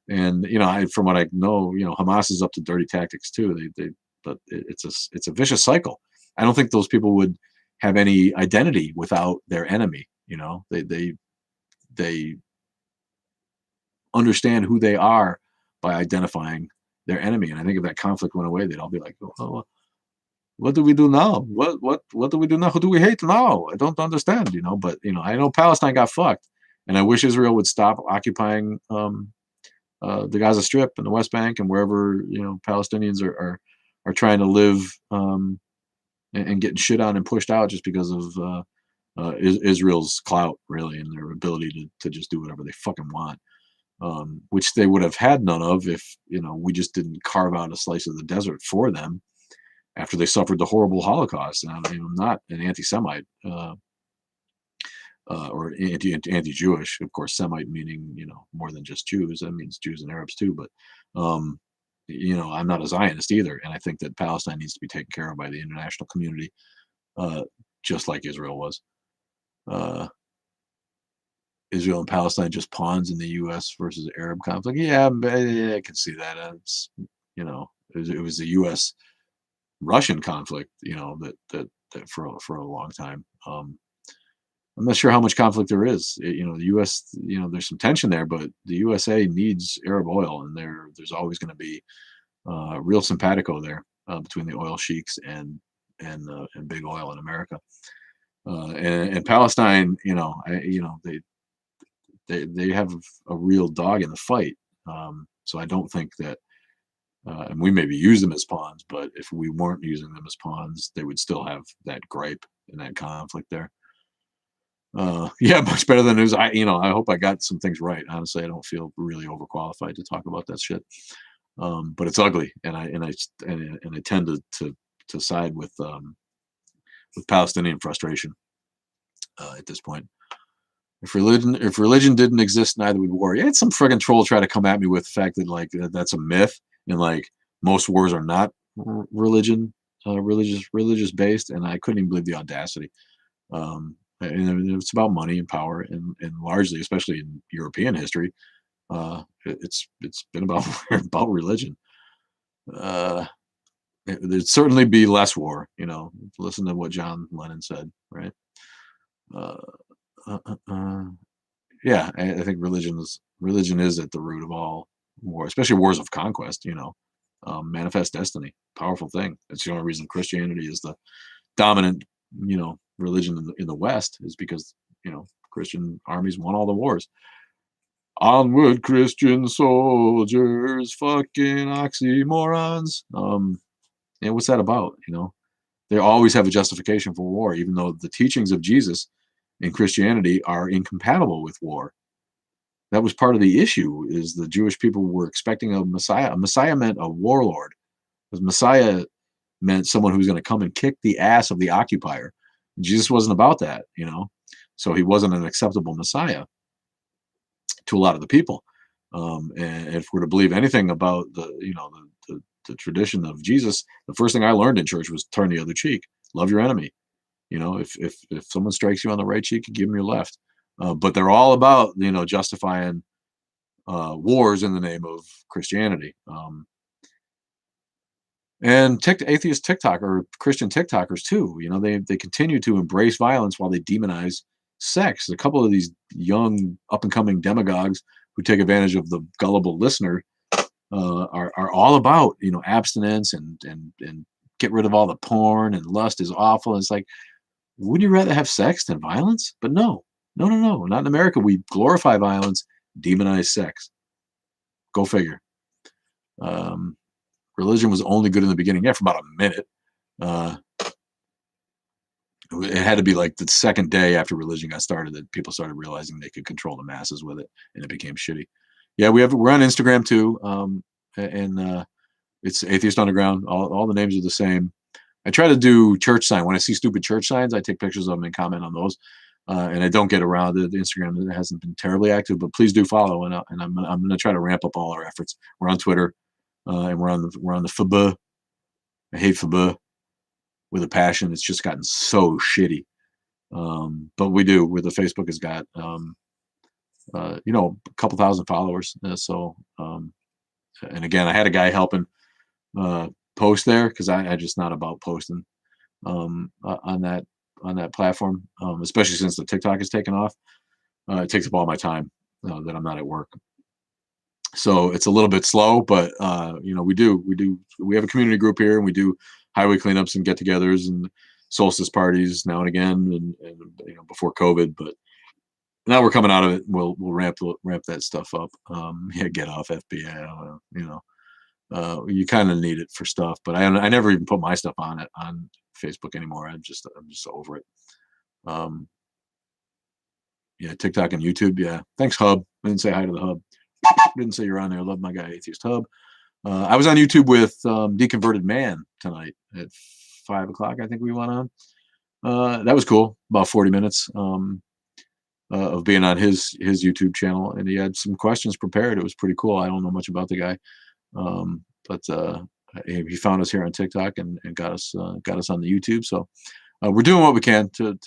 And from what I know, Hamas is up to dirty tactics too. But it's a vicious cycle. I don't think those people would have any identity without their enemy. They understand who they are by identifying their enemy. And I think if that conflict went away, they'd all be like, "Oh, what do we do now? What do we do now? Who do we hate now? I don't understand." But I know Palestine got fucked, and I wish Israel would stop occupying the Gaza Strip and the West Bank and wherever Palestinians are trying to live, and getting shit on and pushed out just because of Israel's clout, really, and their ability to just do whatever they fucking want, which they would have had none of if we just didn't carve out a slice of the desert for them after they suffered the horrible Holocaust. And I'm not an anti-Semite. Or anti-Jewish, of course. Semite meaning more than just Jews. That means Jews and Arabs too. But I'm not a Zionist either, and I think that Palestine needs to be taken care of by the international community, just like Israel was. Israel and Palestine just pawns in the U.S. versus Arab conflict. Yeah, I can see that. It was the U.S. Russian conflict. That for a long time. I'm not sure how much conflict there is. The U.S. There's some tension there, but the USA needs Arab oil, and there's always going to be real simpatico there between the oil sheiks and big oil in America. And Palestine, they have a real dog in the fight. So I don't think that, and we maybe use them as pawns, but if we weren't using them as pawns, they would still have that gripe and that conflict there. Yeah, much better than news. I hope I got some things right. Honestly, I don't feel really overqualified to talk about that shit. But it's ugly, and I tend to side with Palestinian frustration at this point. If religion didn't exist, neither would war. Yeah, it's some friggin' troll try to come at me with the fact that that's a myth, and most wars are not religious based, and I couldn't even believe the audacity. And it's about money and power, and largely, especially in European history, it's been about religion. There'd certainly be less war. Listen to what John Lennon said, right? Yeah, I think religion is at the root of all war, especially wars of conquest. Manifest destiny, powerful thing. That's the only reason Christianity is the dominant, religion in the West, is because Christian armies won all the wars. Onward, Christian soldiers, fucking oxymorons. And what's that about? They always have a justification for war, even though the teachings of Jesus in Christianity are incompatible with war. That was part of the issue, is the Jewish people were expecting a Messiah. A Messiah meant a warlord. Because Messiah meant someone who's going to come and kick the ass of the occupier. Jesus wasn't about that, so he wasn't an acceptable Messiah to a lot of the people. And if we're to believe anything about the tradition of Jesus, the first thing I learned in church was turn the other cheek, love your enemy. If someone strikes you on the right cheek, you give them your left. But they're all about justifying wars in the name of Christianity. And atheist TikTok or Christian TikTokers too. They continue to embrace violence while they demonize sex. A couple of these young up and coming demagogues who take advantage of the gullible listener are all about abstinence and get rid of all the porn, and lust is awful. It's like, would you rather have sex than violence? But no, not in America. We glorify violence, demonize sex. Go figure. Religion was only good in the beginning, for about a minute. It had to be like the second day after religion got started that people started realizing they could control the masses with it, and it became shitty. Yeah, we're on Instagram too, and it's Atheist Underground. All the names are the same. I try to do church sign. When I see stupid church signs, I take pictures of them and comment on those. And I don't get around it. Instagram hasn't been terribly active, but please do follow. And I'm going to try to ramp up all our efforts. We're on Twitter, and we're on the FB. I hate FB with a passion. It's just gotten so shitty. But we do. Where the Facebook has got you know, a couple thousand followers. And again, I had a guy helping post there because I just not about posting on that platform, especially since the TikTok is taken off. It takes up all my time that I'm not at work. So it's a little bit slow, but you know, we have a community group here, and we do highway cleanups and get-togethers and solstice parties now and again, and you know, before COVID. But now we're coming out of it. We'll ramp that stuff up. Yeah, get off FBI. You know, you kind of need it for stuff, but I never even put my stuff on Facebook anymore. I'm just over it. Yeah, TikTok and YouTube. Yeah, thanks, Hub. I didn't say hi to the Hub. Didn't say you're on there. Love my guy, Atheist Hub. I was on YouTube with Deconverted Man tonight at 5 o'clock. I think we went on. That was cool. About 40 minutes of being on his YouTube channel, and he had some questions prepared. It was pretty cool. I don't know much about the guy, but he found us here on TikTok and got us on the YouTube. So we're doing what we can to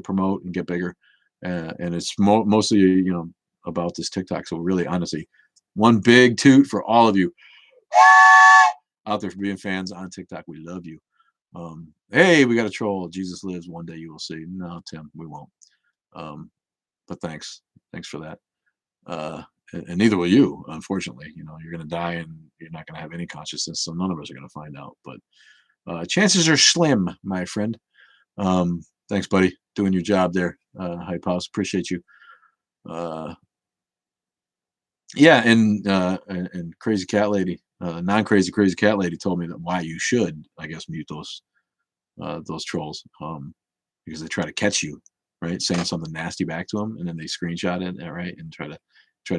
promote and get bigger, and it's mostly, you know, about this TikTok. So really, honestly, one big toot for all of you out there for being fans on TikTok. We love you. Hey, we got a troll. Jesus lives. One day you will see. No, Tim, we won't. But thanks for that. And neither will you, unfortunately. You know, you're going to die and you're not going to have any consciousness, so none of us are going to find out. But chances are slim, my friend. Thanks, buddy. Doing your job there. Hype House. Appreciate you. Yeah, and Crazy Cat Lady, non-crazy Crazy Cat Lady told me that why you should, I guess, mute those trolls, because they try to catch you, right, saying something nasty back to them, and then they screenshot it, right, and try to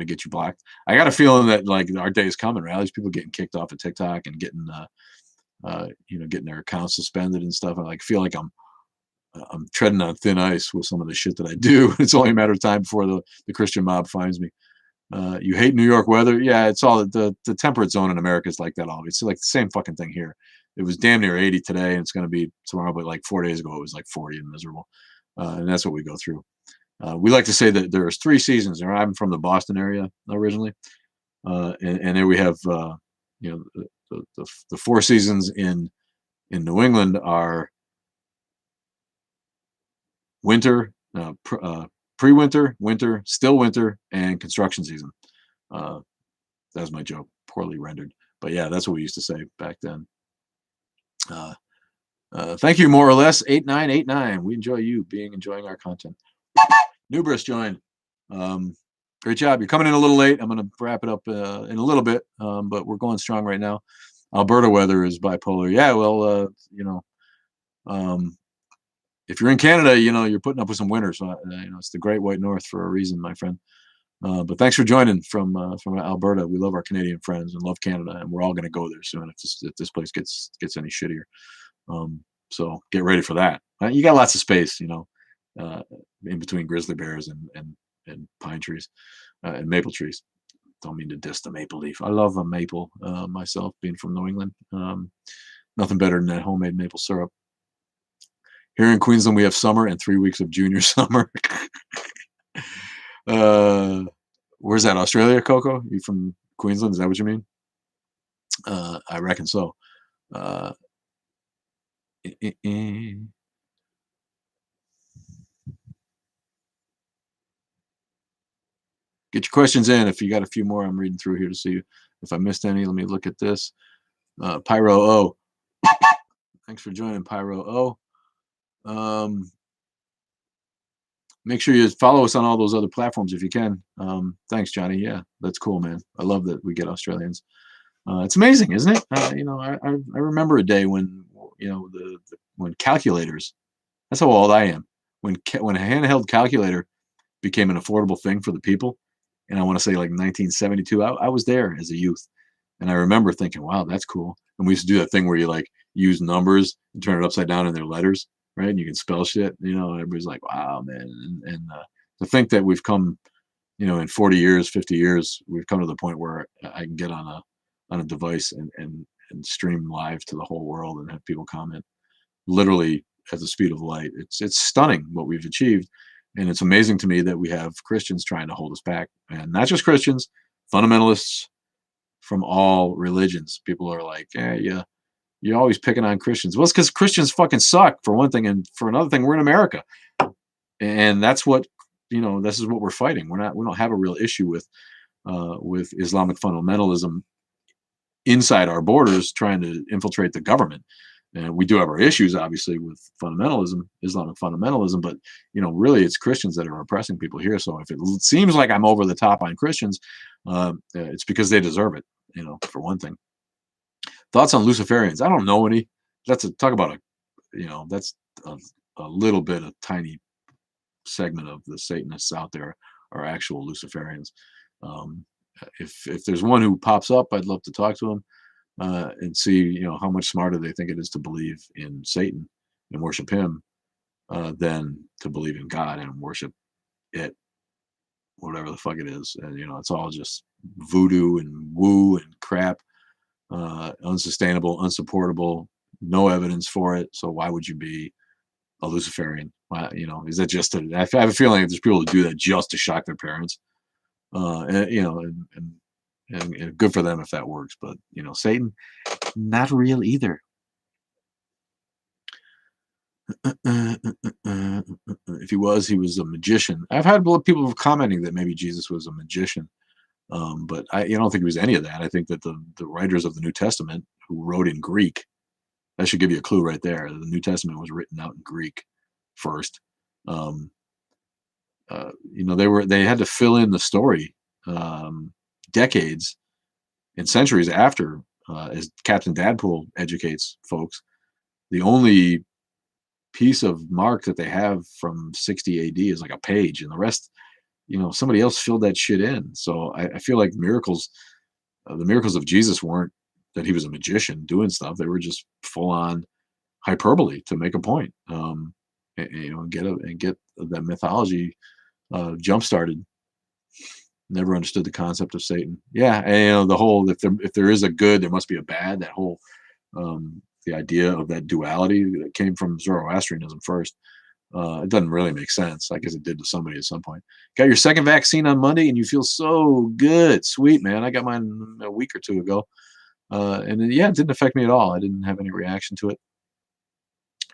get you blocked. I got a feeling that like our day is coming, right? All these people getting kicked off of TikTok and getting you know, getting their accounts suspended and stuff. I like feel like I'm treading on thin ice with some of the shit that I do. It's only a matter of time before the Christian mob finds me. You hate New York weather? Yeah, it's all the temperate zone in America is like that always. It's like the same fucking thing here. It was damn near 80 today, and it's going to be tomorrow, but like 4 days ago it was like 40 and miserable. And that's what we go through. We like to say that there's 3 seasons. I'm from the Boston area originally, and there we have you know, the 4 seasons in New England are winter, pre-winter, winter, still winter, and construction season. That was my joke, poorly rendered, but yeah, that's what we used to say back then. Thank you, more or less 8989. We enjoying our content. Nubris joined. Great job. You're coming in a little late. I'm going to wrap it up in a little bit, but we're going strong right now. Alberta weather is bipolar. Yeah, well, you know, if you're in Canada, you know, you're putting up with some winter. So, you know, it's the Great White North for a reason, my friend. But thanks for joining from Alberta. We love our Canadian friends and love Canada, and we're all going to go there soon if this place gets any shittier. So get ready for that. You got lots of space, you know, in between grizzly bears and pine trees and maple trees. Don't mean to diss the maple leaf. I love a maple myself, being from New England. Nothing better than that homemade maple syrup. Here in Queensland, we have summer and 3 weeks of junior summer. Where's that? Australia, Coco? You from Queensland? Is that what you mean? I reckon so. Get your questions in. If you got a few more, I'm reading through here to see if I missed any. Let me look at this. Pyro O. Thanks for joining, Pyro O. Make sure you follow us on all those other platforms if you can. Thanks, Johnny. Yeah, that's cool, man. I love that we get Australians. It's amazing, isn't it? You know, I remember a day when, you know, when calculators. That's how old I am. When a handheld calculator became an affordable thing for the people, and I want to say like 1972. I was there as a youth, and I remember thinking, "Wow, that's cool." And we used to do that thing where you like use numbers and turn it upside down in their letters, right? And you can spell shit, you know. And everybody's like, "Wow, man!" And to think that we've come, you know, in 40 years, 50 years, we've come to the point where I can get on a device and stream live to the whole world and have people comment literally at the speed of light. It's stunning what we've achieved, And it's amazing to me that we have Christians trying to hold us back, and not just Christians, fundamentalists from all religions. People are like, yeah, you're always picking on Christians. Well, it's because Christians fucking suck, for one thing, and for another thing, we're in America, and that's what this is what we're fighting. We don't have a real issue with Islamic fundamentalism inside our borders trying to infiltrate the government. And we do have our issues, obviously, with fundamentalism, Islamic fundamentalism, but really, it's Christians that are oppressing people here. So if it seems like I'm over the top on Christians, it's because they deserve it. For one thing. Thoughts on Luciferians? I don't know any. Talk about that's a little bit, a tiny segment of the Satanists out there are actual Luciferians. If there's one who pops up, I'd love to talk to him. And see, how much smarter they think it is to believe in Satan and worship him than to believe in God and worship it, whatever the fuck it is. And it's all just voodoo and woo and crap, unsustainable, unsupportable, no evidence for it. So why would you be a Luciferian? Is that just I have a feeling that there's people who do that just to shock their parents, and good for them if that works. But Satan, not real either. If he was a magician. I've had people commenting that maybe Jesus was a magician, but I don't think he was any of that. I think that the writers of the New Testament who wrote in Greek, that should give you a clue right there. The New Testament was written out in Greek first. They had to fill in the story decades and centuries after, as Captain Dadpool educates folks. The only piece of mark that they have from 60 AD is like a page, and the rest, somebody else filled that shit in. So I feel like miracles, the miracles of Jesus weren't that he was a magician doing stuff. They were just full on hyperbole to make a point, and get the mythology jump started. Never understood the concept of Satan. Yeah, and the whole if there is a good, there must be a bad. That whole the idea of that duality that came from Zoroastrianism first. It doesn't really make sense. I guess it did to somebody at some point. Got your second vaccine on Monday, and you feel so good. Sweet, man. I got mine a week or two ago, and it didn't affect me at all. I didn't have any reaction to it.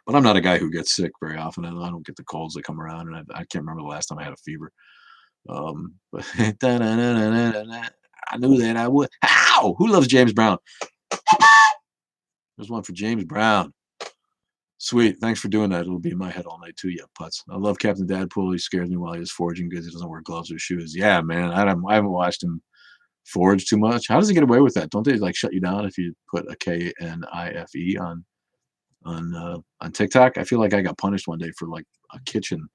But I'm not a guy who gets sick very often. I don't get the colds that come around, and I can't remember the last time I had a fever. But I knew that I would. How? Who loves James Brown? There's one for James Brown. Sweet. Thanks for doing that. It'll be in my head all night too, you putz. I love Captain Dadpool. He scares me while he's foraging because he doesn't wear gloves or shoes. Yeah, man. I haven't watched him forage too much. How does he get away with that? Don't they shut you down if you put a KNIFE on TikTok? I feel like I got punished one day for a kitchen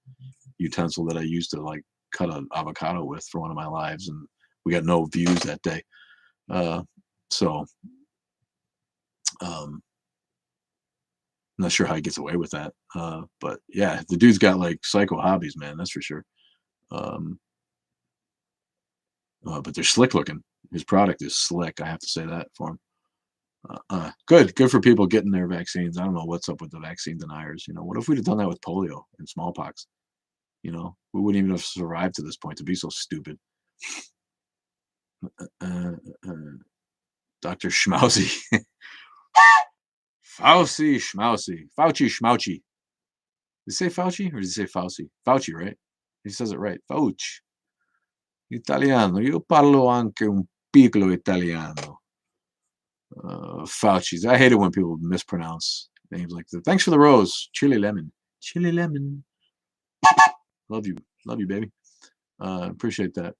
utensil that I used to cut an avocado with for one of my lives, and we got no views that day. I'm not sure how he gets away with that. But yeah, the dude's got psycho hobbies, man. That's for sure. But they're slick looking. His product is slick. I have to say that for him. Good for people getting their vaccines. I don't know what's up with the vaccine deniers. What if we'd have done that with polio and smallpox? We wouldn't even have survived to this point. To be so stupid. Dr. Schmousy. Fauci Schmousy. Fauci Schmouchy. Did he say Fauci or did he say Fauci? Fauci, right? He says it right. Fauci. Italiano. Io parlo anche un piccolo italiano. Fauci's. I hate it when people mispronounce names like that. Thanks for the rose. Chili lemon. Chili lemon. Love you, baby. Appreciate that.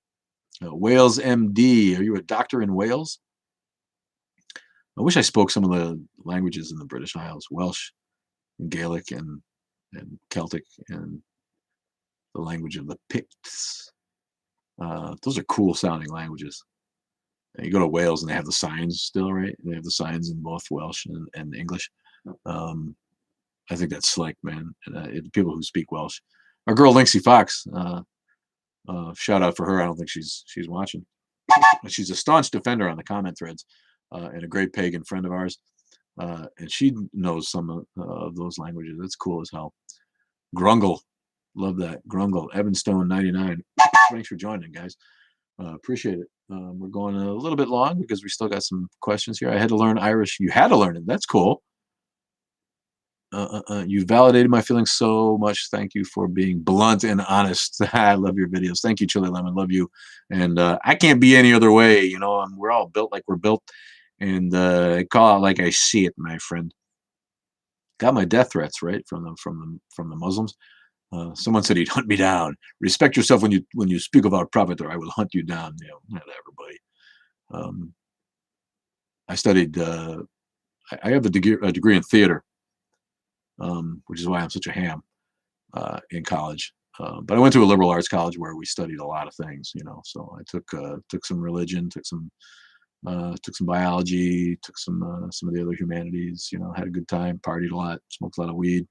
Wales MD. Are you a doctor in Wales? I wish I spoke some of the languages in the British Isles: Welsh, and Gaelic, and Celtic, and the language of the Picts. Those are cool sounding languages. And you go to Wales and they have the signs still, right? They have the signs in both Welsh and English. I think that's slick, man. And people who speak Welsh. Our girl Linksy Fox. Shout out for her. I don't think she's watching. She's a staunch defender on the comment threads, and a great pagan friend of ours. And she knows some of those languages. That's cool as hell. Grungle. Love that. Grungle. Evanstone 99. Thanks for joining, guys. Appreciate it. We're going a little bit long because we still got some questions here. I had to learn Irish. You had to learn it. That's cool. You validated my feelings so much. Thank you for being blunt and honest. I love your videos. Thank you, Chili Lemon. Love you. And I can't be any other way. You know, we're all built like we're built. And I call it like I see it, my friend. Got my death threats right from the Muslims. Someone said he'd hunt me down. Respect yourself when you speak of our prophet, or I will hunt you down. You know, not everybody. I studied. I have a degree in theater, which is why I'm such a ham in college. But I went to a liberal arts college where we studied a lot of things. You know, so I took some religion, took some biology, took some of the other humanities. You know, had a good time, partied a lot, smoked a lot of weed.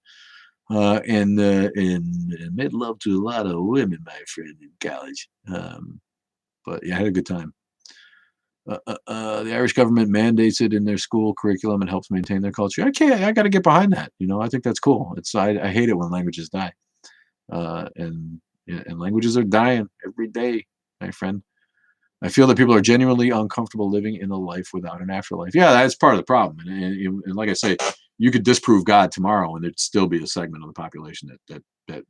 And made love to a lot of women, my friend, in college. But yeah, I had a good time. The Irish government mandates it in their school curriculum and helps maintain their culture. Okay, I got to get behind that. You know, I think that's cool. I hate it when languages die, and languages are dying every day, my friend. I feel that people are genuinely uncomfortable living in a life without an afterlife. Yeah, that's part of the problem. And like I say, you could disprove God tomorrow, and there'd still be a segment of the population that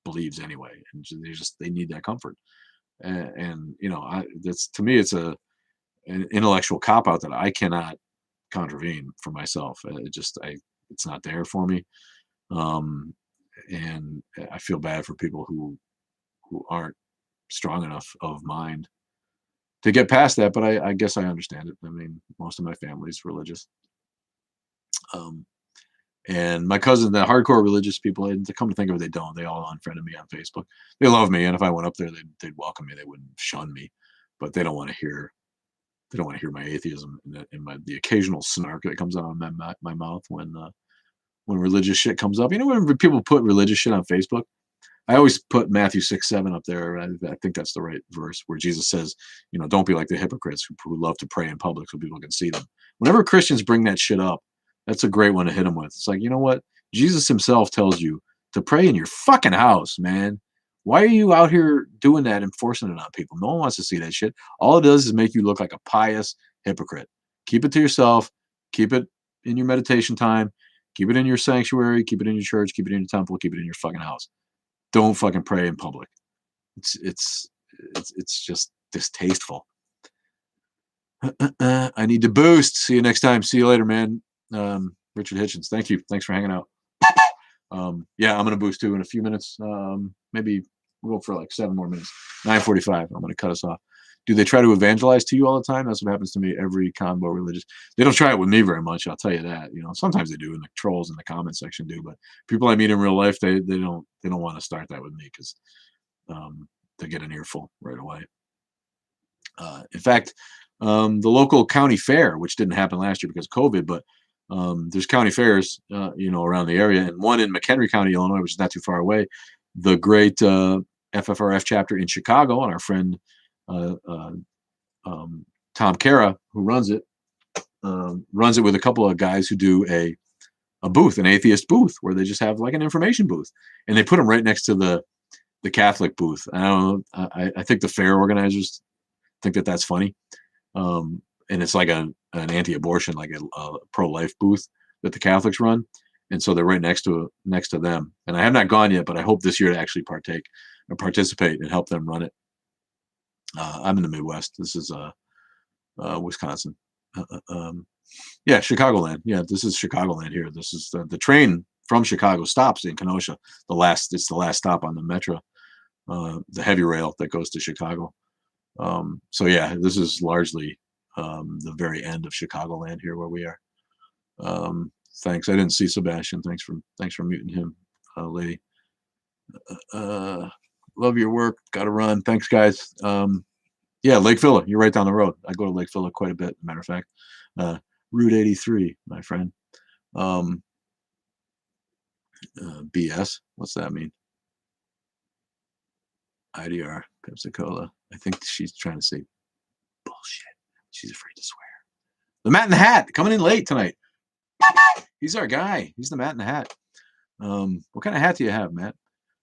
believes anyway, and they need that comfort. And you know, that's, to me, it's an intellectual cop out that I cannot contravene for myself. It's not there for me, and I feel bad for people who aren't strong enough of mind to get past that, but I guess I understand it. I mean, most of my family's religious. And my cousin, the hardcore religious people, and to come to think of it, they don't. They all unfriended me on Facebook. They love me, and if I went up there, they'd welcome me. They wouldn't shun me, but they don't want to hear. They don't want to hear my atheism and the occasional snark that comes out of my mouth when religious shit comes up. You know, when people put religious shit on Facebook, I always put Matthew 6:7 up there. I think that's the right verse where Jesus says, you know, don't be like the hypocrites who love to pray in public so people can see them. Whenever Christians bring that shit up, that's a great one to hit them with. It's like, you know what? Jesus himself tells you to pray in your fucking house, man. Why are you out here doing that and forcing it on people? No one wants to see that shit. All it does is make you look like a pious hypocrite. Keep it to yourself. Keep it in your meditation time. Keep it in your sanctuary. Keep it in your church. Keep it in your temple. Keep it in your fucking house. Don't fucking pray in public. It's just distasteful. I need to boost. See you next time. See you later, man. Richard Hitchens. Thank you. Thanks for hanging out. Yeah, I'm gonna boost too in a few minutes. Maybe we'll go for like 7 more minutes. 9:45. I'm gonna cut us off. Do they try to evangelize to you all the time? That's what happens to me every combo religious. They don't try it with me very much, I'll tell you that. You know, sometimes they do, and the trolls in the comment section do, but people I meet in real life, they don't want to start that with me because they get an earful right away. In fact, the local county fair, which didn't happen last year because of COVID, but there's county fairs, you know, around the area, and one in McHenry County, Illinois, which is not too far away. The great FFRF chapter in Chicago, and our friend Tom Cara, who runs it with a couple of guys who do a booth, an atheist booth, where they just have like an information booth, and they put them right next to the Catholic booth. I don't know. I think the fair organizers think that that's funny, and it's like an anti-abortion, like a pro-life booth that the Catholics run, and so they're right next to them. And I have not gone yet, but I hope this year to actually participate and help them run it. I'm in the Midwest. This is Wisconsin. Yeah, Chicagoland. Yeah, this is Chicagoland here. This is the train from Chicago stops in Kenosha. It's the last stop on the metro, the heavy rail that goes to Chicago. So yeah, this is largely the very end of Chicagoland here where we are. Thanks. I didn't see Sebastian. Thanks for muting him, lady. Love your work. Got to run. Thanks, guys. Yeah, Lake Phillip. You're right down the road. I go to Lake Phillip quite a bit, as a matter of fact. Route 83, my friend. BS. What's that mean? IDR, Pepsi Cola. I think she's trying to say bullshit. She's afraid to swear. The Matt in the Hat coming in late tonight. He's our guy. He's the Matt in the Hat. What kind of hat do you have, Matt?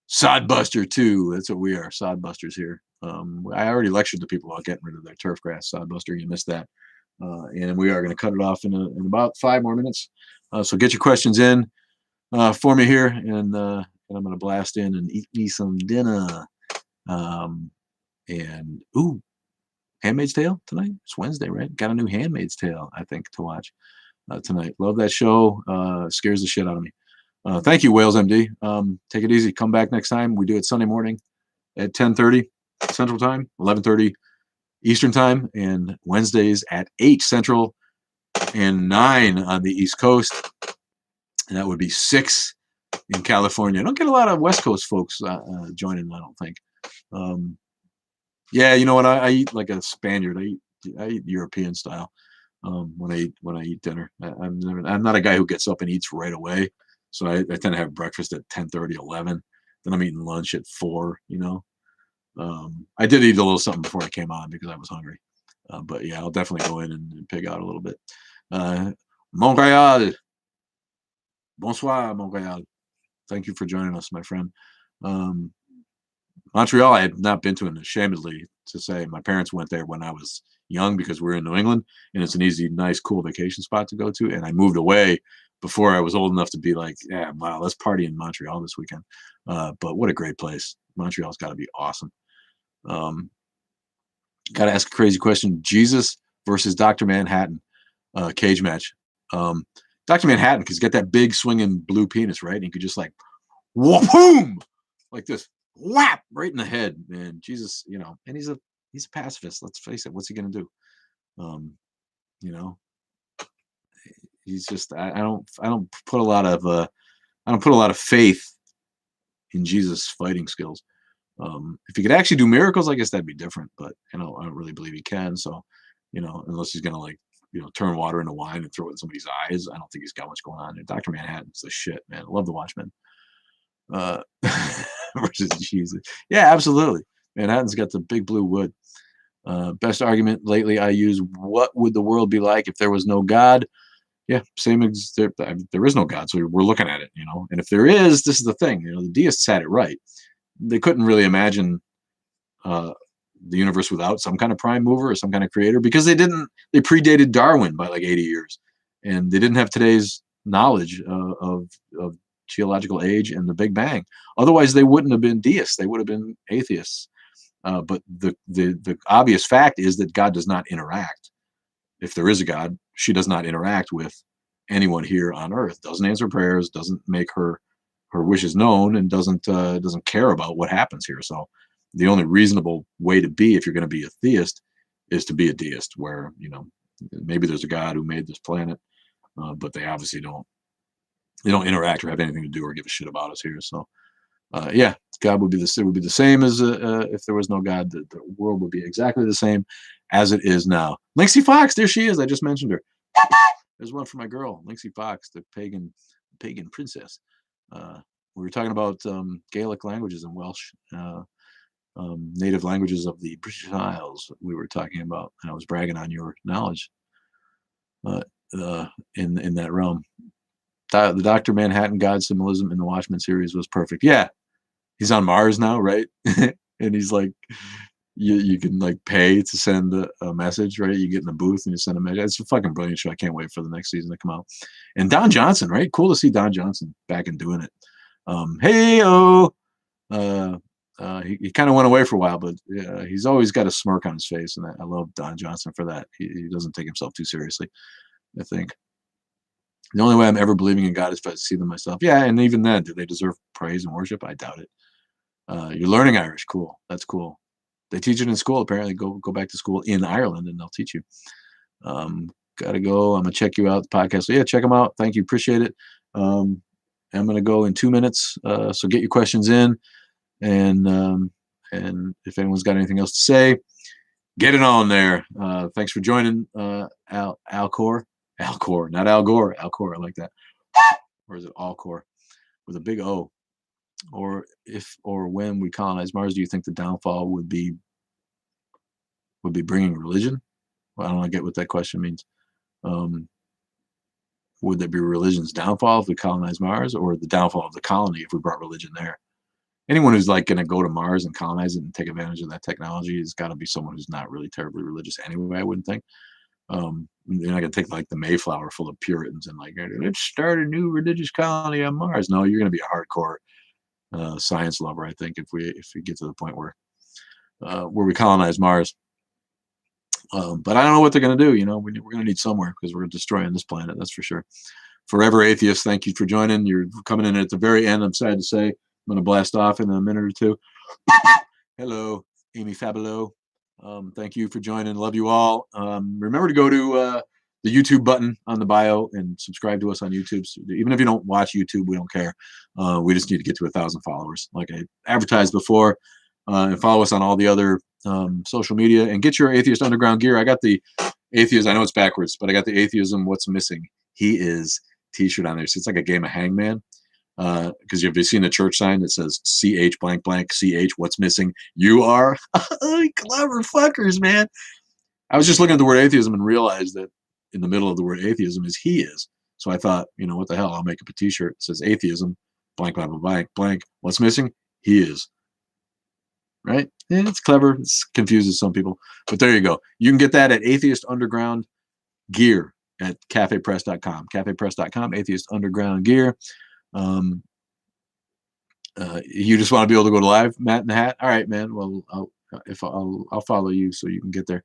Sodbuster 2. That's what we are, Sodbusters here. I already lectured the people about getting rid of their turf grass. Sodbuster, you missed that. And we are going to cut it off in about 5 more minutes. So get your questions in for me here, and I'm going to blast in and eat me some dinner. And ooh, Handmaid's Tale tonight. It's Wednesday, right? Got a new Handmaid's Tale, I think, to watch tonight. Love that show. Scares the shit out of me. Thank you, Wales MD. Take it easy. Come back next time. We do it Sunday morning at 10:30 Central Time, 11:30 Eastern Time, and Wednesdays at 8 Central and 9 on the East Coast. And that would be 6 in California. I don't get a lot of West Coast folks joining, I don't think. Yeah, you know what? I eat like a Spaniard. I eat European style when I eat dinner. I'm not a guy who gets up and eats right away. So I tend to have breakfast at 10:30, 11. Then I'm eating lunch at 4, you know. I did eat a little something before I came on because I was hungry. But yeah, I'll definitely go in and pig out a little bit. Montreal. Bonsoir, Montreal. Thank you for joining us, my friend. Montreal, I had not been to, and ashamedly to say, my parents went there when I was young because we're in New England, and it's an easy, nice, cool vacation spot to go to. And I moved away before I was old enough to be like, yeah, wow, let's party in Montreal this weekend. But what a great place. Montreal's got to be awesome. Got to ask a crazy question. Jesus versus Dr. Manhattan cage match. Dr. Manhattan, because he's got that big swinging blue penis, right? And he could just like, whoom, like this, whap, right in the head, man. Jesus, you know, and he's a pacifist. Let's face it. What's he gonna do? You know, he's just. I don't put a lot of faith in Jesus' fighting skills. If he could actually do miracles, I guess that'd be different. But you know, I don't really believe he can. So, you know, unless he's gonna like, you know, turn water into wine and throw it in somebody's eyes, I don't think he's got much going on there. Dr. Manhattan's the shit, man. I love the Watchmen. Versus Jesus. Yeah, absolutely. Manhattan's got the big blue wood. Best argument lately I use, what would the world be like if there was no God? Yeah, same as there is no God, so we're looking at it, you know. And if there is, this is the thing, you know, the deists had it right. They couldn't really imagine the universe without some kind of prime mover or some kind of creator, because they predated Darwin by like 80 years, and they didn't have today's knowledge of geological age and the Big Bang. Otherwise, they wouldn't have been deists. They would have been atheists. But the obvious fact is that God does not interact. If there is a God, she does not interact with anyone here on Earth. Doesn't answer prayers. Doesn't make her wishes known, and doesn't care about what happens here. So the only reasonable way to be, if you're going to be a theist, is to be a deist, where, you know, maybe there's a God who made this planet, but they obviously don't interact or have anything to do or give a shit about us here. So yeah, God would be the same as if there was no God. The world would be exactly the same as it is now. Linksy Fox, there she is. I just mentioned her. There's one for my girl, Linksy Fox, the pagan princess. We were talking about Gaelic languages and Welsh, native languages of the British Isles. We were talking about, and I was bragging on your knowledge in that realm. The Dr. Manhattan God symbolism in the Watchmen series was perfect. Yeah, he's on Mars now, right? And he's like, you can like pay to send a message, right? You get in the booth and you send a message. It's a fucking brilliant show. I can't wait for the next season to come out. And Don Johnson, right? Cool to see Don Johnson back and doing it. Hey-oh. He kind of went away for a while, but he's always got a smirk on his face, and I love Don Johnson for that. He doesn't take himself too seriously, I think. The only way I'm ever believing in God is if I see them myself. Yeah, and even then, do they deserve praise and worship? I doubt it. You're learning Irish. Cool. That's cool. They teach it in school. Apparently, go back to school in Ireland, and they'll teach you. Gotta go. I'm gonna check you out, the podcast. So yeah, check them out. Thank you. Appreciate it. I'm gonna go in 2 minutes. So get your questions in, and if anyone's got anything else to say, get it on there. Thanks for joining, Alcor. Alcor, not Al Gore. Alcor, I like that. Or is it Alcor with a big O? Or if or when we colonize Mars, do you think the downfall would be bringing religion? Well, I don't get what that question means. Would there be religion's downfall if we colonize Mars, or the downfall of the colony if we brought religion there? anyone who's like going to go to Mars and colonize it and take advantage of that technology has got to be someone who's not really terribly religious anyway, I wouldn't think. You're not going to take like the Mayflower full of Puritans and like, let's start a new religious colony on Mars. No, you're going to be a hardcore science lover, I think, if we get to the point where we colonize Mars. But I don't know what they're going to do. You know, we're going to need somewhere because we're destroying this planet. That's for sure. Forever Atheist, thank you for joining. You're coming in at the very end. I'm sad to say. I'm going to blast off in a minute or two. Hello, Amy Fabuleux. Thank you for joining. Love you all. Remember to go to the YouTube button on the bio and subscribe to us on YouTube. So even if you don't watch YouTube, we don't care. We just need to get to 1,000 followers, like I advertised before. And follow us on all the other social media and get your Atheist Underground gear. I got the Atheist. I know it's backwards, but I got the Atheism What's Missing He Is t-shirt on there. So it's like a game of hangman. Because you've seen the church sign that says CH blank blank CH what's missing you are. Clever fuckers, man. I was just looking at the word atheism and realized that in the middle of the word atheism is he is. So I thought, you know, what the hell, I'll make up a t-shirt that says atheism blank blank blank blank what's missing he is. Right? Yeah, it's clever. It confuses some people, but there you go. You can get that at Atheist Underground Gear at cafepress.com. Cafepress.com, Atheist Underground Gear. You just want to be able to go to live, Matt in the Hat. All right, man. Well, I'll follow you so you can get there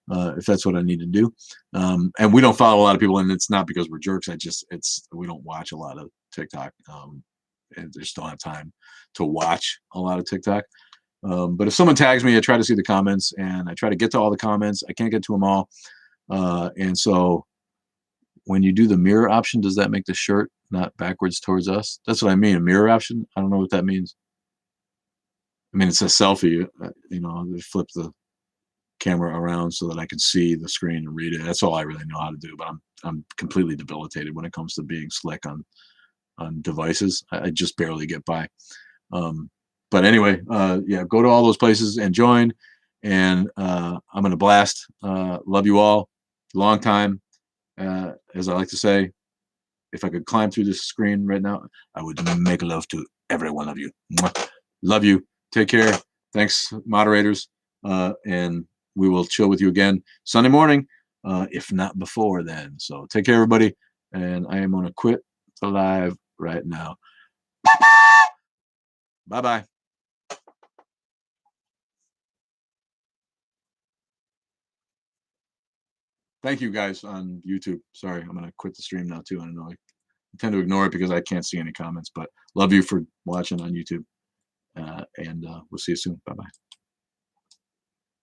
if that's what I need to do. And we don't follow a lot of people, and it's not because we're jerks. We don't watch a lot of TikTok, and just don't have time to watch a lot of TikTok. But if someone tags me, I try to see the comments, and I try to get to all the comments. I can't get to them all, and so when you do the mirror option, does that make the shirt not backwards towards us? That's what I mean. A mirror option. I don't know what that means. I mean, it's a selfie. You know, they flip the camera around so that I can see the screen and read it. That's all I really know how to do. But I'm completely debilitated when it comes to being slick on devices. I just barely get by. But anyway, yeah, go to all those places and join. And I'm gonna blast. Love you all. Long time. As I like to say, if I could climb through this screen right now, I would make love to every one of you. Mwah. Love you. Take care. Thanks, moderators. And we will chill with you again Sunday morning, if not before then. So take care, everybody. And I am going to quit the live right now. Bye-bye. Thank you guys on YouTube. Sorry, I'm going to quit the stream now too. I don't know. I tend to ignore it because I can't see any comments, but love you for watching on YouTube. And we'll see you soon. Bye-bye.